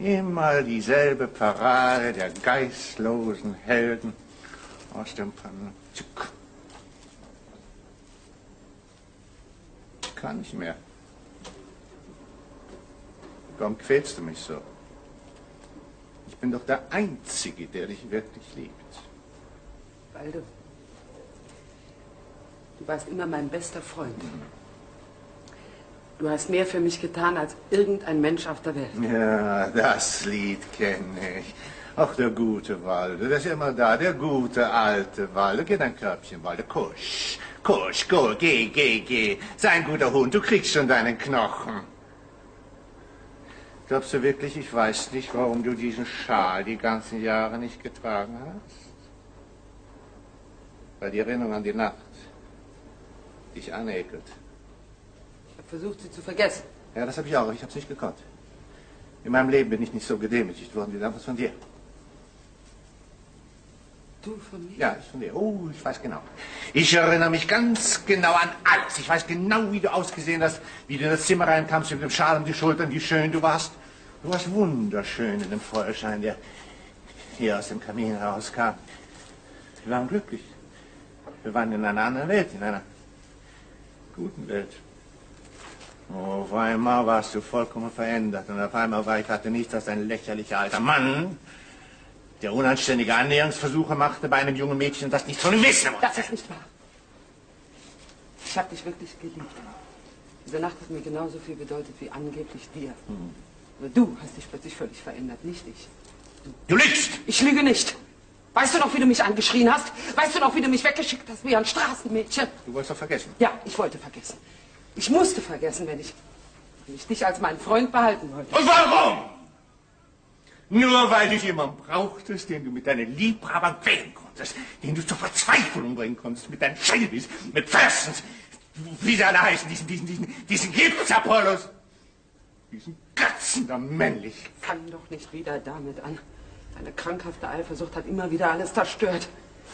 Immer dieselbe Parade der geistlosen Helden aus dem Panzuk. Ich kann nicht mehr. Warum quälst du mich so? Ich bin doch der Einzige, der dich wirklich liebt. Waldo, du warst immer mein bester Freund. Du hast mehr für mich getan als irgendein Mensch auf der Welt. Ja, das Lied kenne ich. Ach, der gute Walde, der ist immer da, der gute alte Walde. Geh dein Körbchen, Walde, kusch, kusch, go, geh. Sei ein guter Hund, du kriegst schon deinen Knochen. Glaubst du wirklich, ich weiß nicht, warum du diesen Schal die ganzen Jahre nicht getragen hast? Weil die Erinnerung an die Nacht dich anekelt. Ich habe versucht, sie zu vergessen. Ja, das habe ich auch. Ich habe es nicht gekonnt. In meinem Leben bin ich nicht so gedemütigt worden wie damals von dir. Du von mir? Ja, ich von dir. Oh, ich weiß genau. Ich erinnere mich ganz genau an alles. Ich weiß genau, wie du ausgesehen hast, wie du in das Zimmer reinkamst mit dem Schal um die Schultern, wie schön du warst. Du warst wunderschön in dem Feuerschein, der hier aus dem Kamin herauskam. Wir waren glücklich. Wir waren in einer anderen Welt, in einer guten Welt. Oh, auf einmal warst du vollkommen verändert und auf einmal war ich hatte nichts als ein lächerlicher alter Mann, der unanständige Annäherungsversuche machte bei einem jungen Mädchen, das nichts von ihm wissen wollte. Das ist nicht wahr. Ich habe dich wirklich geliebt. Diese Nacht hat mir genauso viel bedeutet wie angeblich dir. Aber du hast dich plötzlich völlig verändert, nicht ich. Du lügst! Ich lüge nicht. Weißt du noch, wie du mich angeschrien hast? Weißt du noch, wie du mich weggeschickt hast wie ein Straßenmädchen? Du wolltest doch vergessen. Ja, ich wollte vergessen. Ich musste vergessen, wenn ich Weil ich dich als meinen Freund behalten wollte. Und warum? Nur weil du jemanden brauchtest, den du mit deinen Liebhabern quälen konntest, den du zur Verzweiflung bringen konntest, mit deinen Shelbys, mit Thurston's, wie sie alle heißen, diesen Gips-Apollos, diesen Götzen der Männlichkeit. Fang doch nicht wieder damit an. Deine krankhafte Eifersucht hat immer wieder alles zerstört.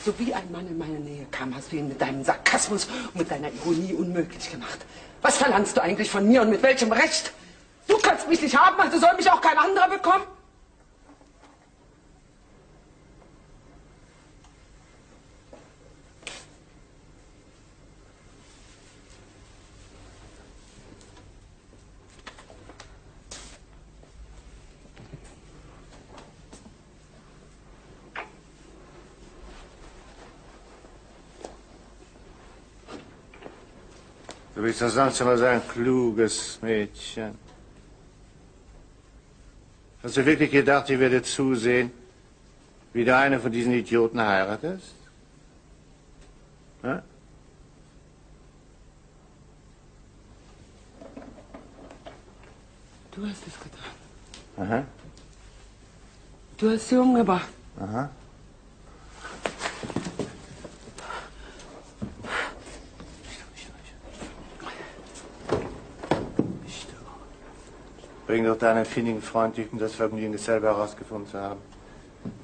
So wie ein Mann in meine Nähe kam, hast du ihn mit deinem Sarkasmus und mit deiner Ironie unmöglich gemacht. Was verlangst du eigentlich von mir und mit welchem Recht? Du kannst mich nicht haben, also soll mich auch kein anderer bekommen? Du bist doch sonst immer so ein kluges Mädchen. Hast du wirklich gedacht, ich werde zusehen, wie du eine von diesen Idioten heiratest? Hä? Du hast es getan. Aha. Du hast sie umgebracht. Aha. Bring doch deinen findigen Freund durch, um das Vergnügen selber herausgefunden zu haben.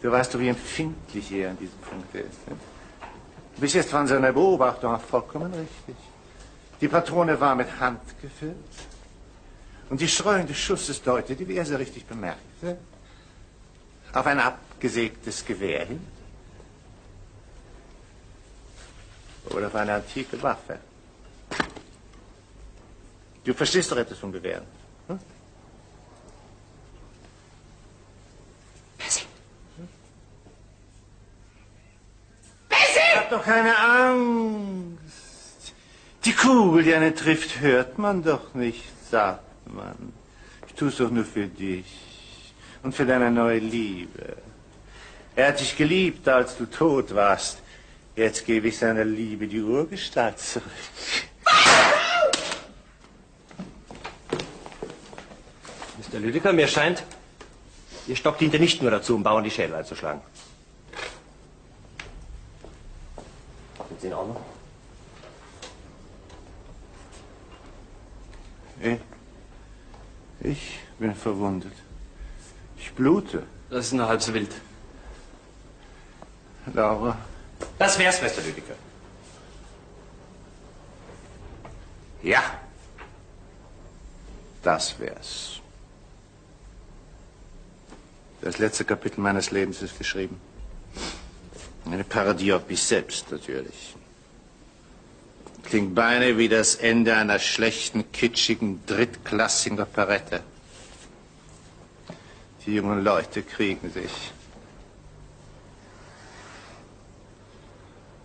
Du weißt doch, wie empfindlich er an diesem Punkt ist. Nicht? Du bist jetzt von seiner Beobachtung auch vollkommen richtig. Die Patrone war mit Hand gefüllt. Und die Streuung des Schusses deutete, wie er so richtig bemerkte, auf ein abgesägtes Gewehr hin. Oder auf eine antike Waffe. Du verstehst doch etwas von Gewehren. Hm? Hab doch keine Angst. Die Kugel, die einen trifft, hört man doch nicht, sagt man. Ich tu's doch nur für dich und für deine neue Liebe. Er hat dich geliebt, als du tot warst. Jetzt gebe ich seiner Liebe die Urgestalt zurück. Mr. Lüdecker, mir scheint, Ihr Stock diente nicht nur dazu, um Bauern die Schädel einzuschlagen. Sind Sie in Ordnung? Ich bin verwundet. Ich blute. Das ist nur halb so wild. Laura. Das wär's, Mr. Lüdecker. Ja. Das wär's. Das letzte Kapitel meines Lebens ist geschrieben. Eine Parodie auf mich selbst, natürlich. Klingt beinahe wie das Ende einer schlechten, kitschigen, drittklassigen Operette. Die jungen Leute kriegen sich.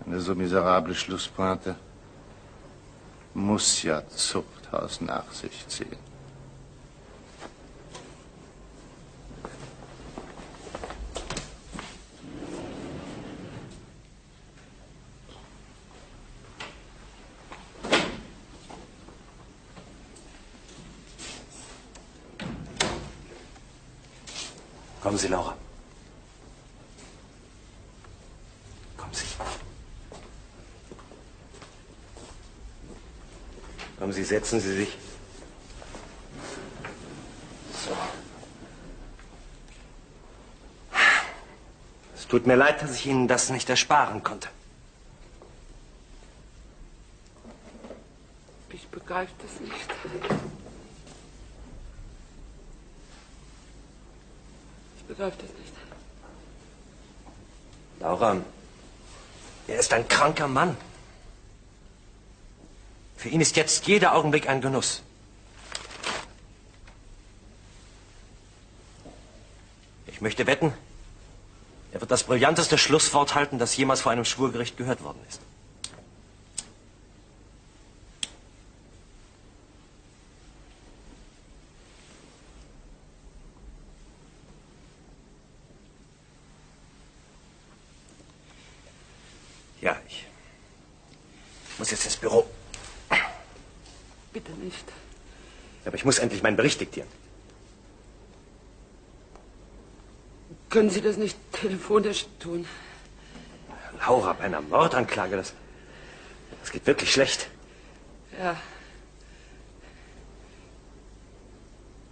Eine so miserable Schlusspointe muss ja Zuchthaus nach sich ziehen. Kommen Sie, Laura. Kommen Sie. Kommen Sie, setzen Sie sich. So. Es tut mir leid, dass ich Ihnen das nicht ersparen konnte. Ich begreife das nicht. Ich begreife das nicht. Laura, er ist ein kranker Mann. Für ihn ist jetzt jeder Augenblick ein Genuss. Ich möchte wetten, er wird das brillanteste Schlusswort halten, das jemals vor einem Schwurgericht gehört worden ist. Ja, ich muss jetzt ins Büro. Bitte nicht. Aber ich muss endlich meinen Bericht diktieren. Können Sie das nicht telefonisch tun? Laura, bei einer Mordanklage, das geht wirklich schlecht. Ja.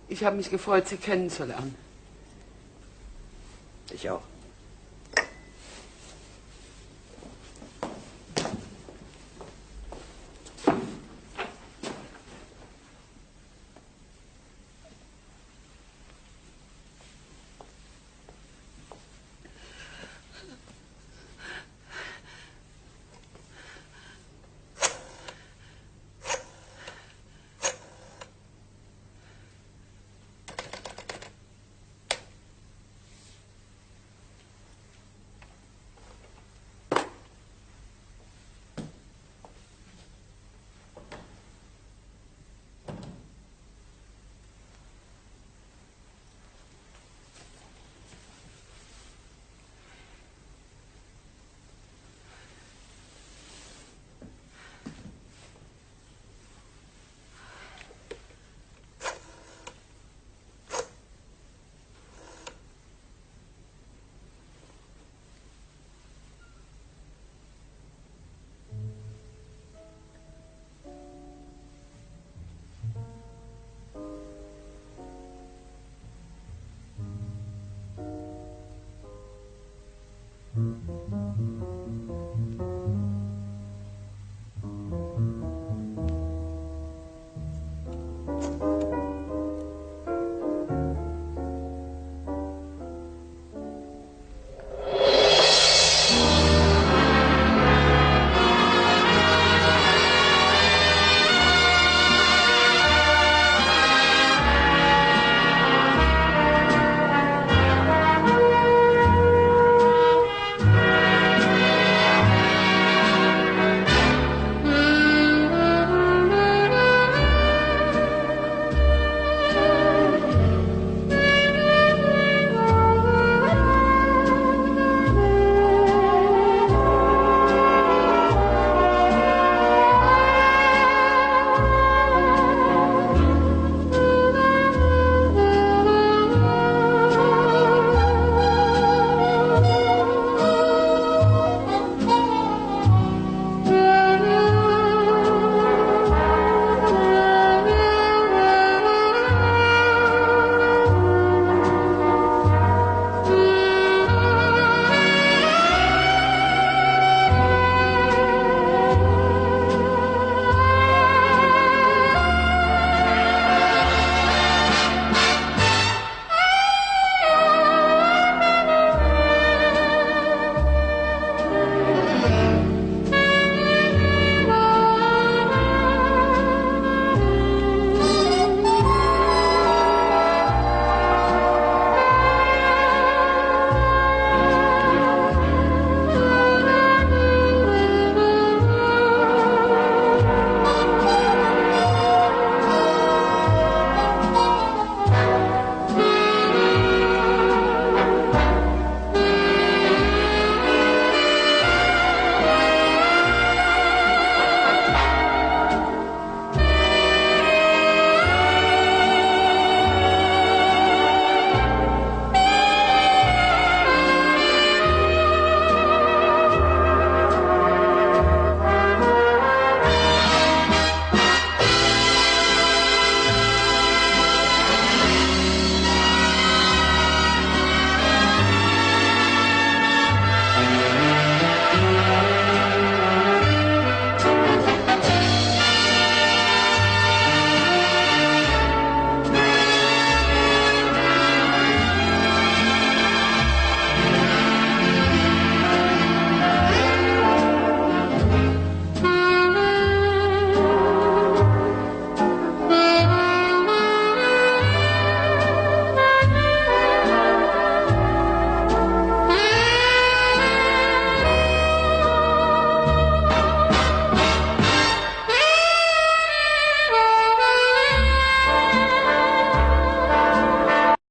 Ich habe mich gefreut, Sie kennenzulernen. Ich auch.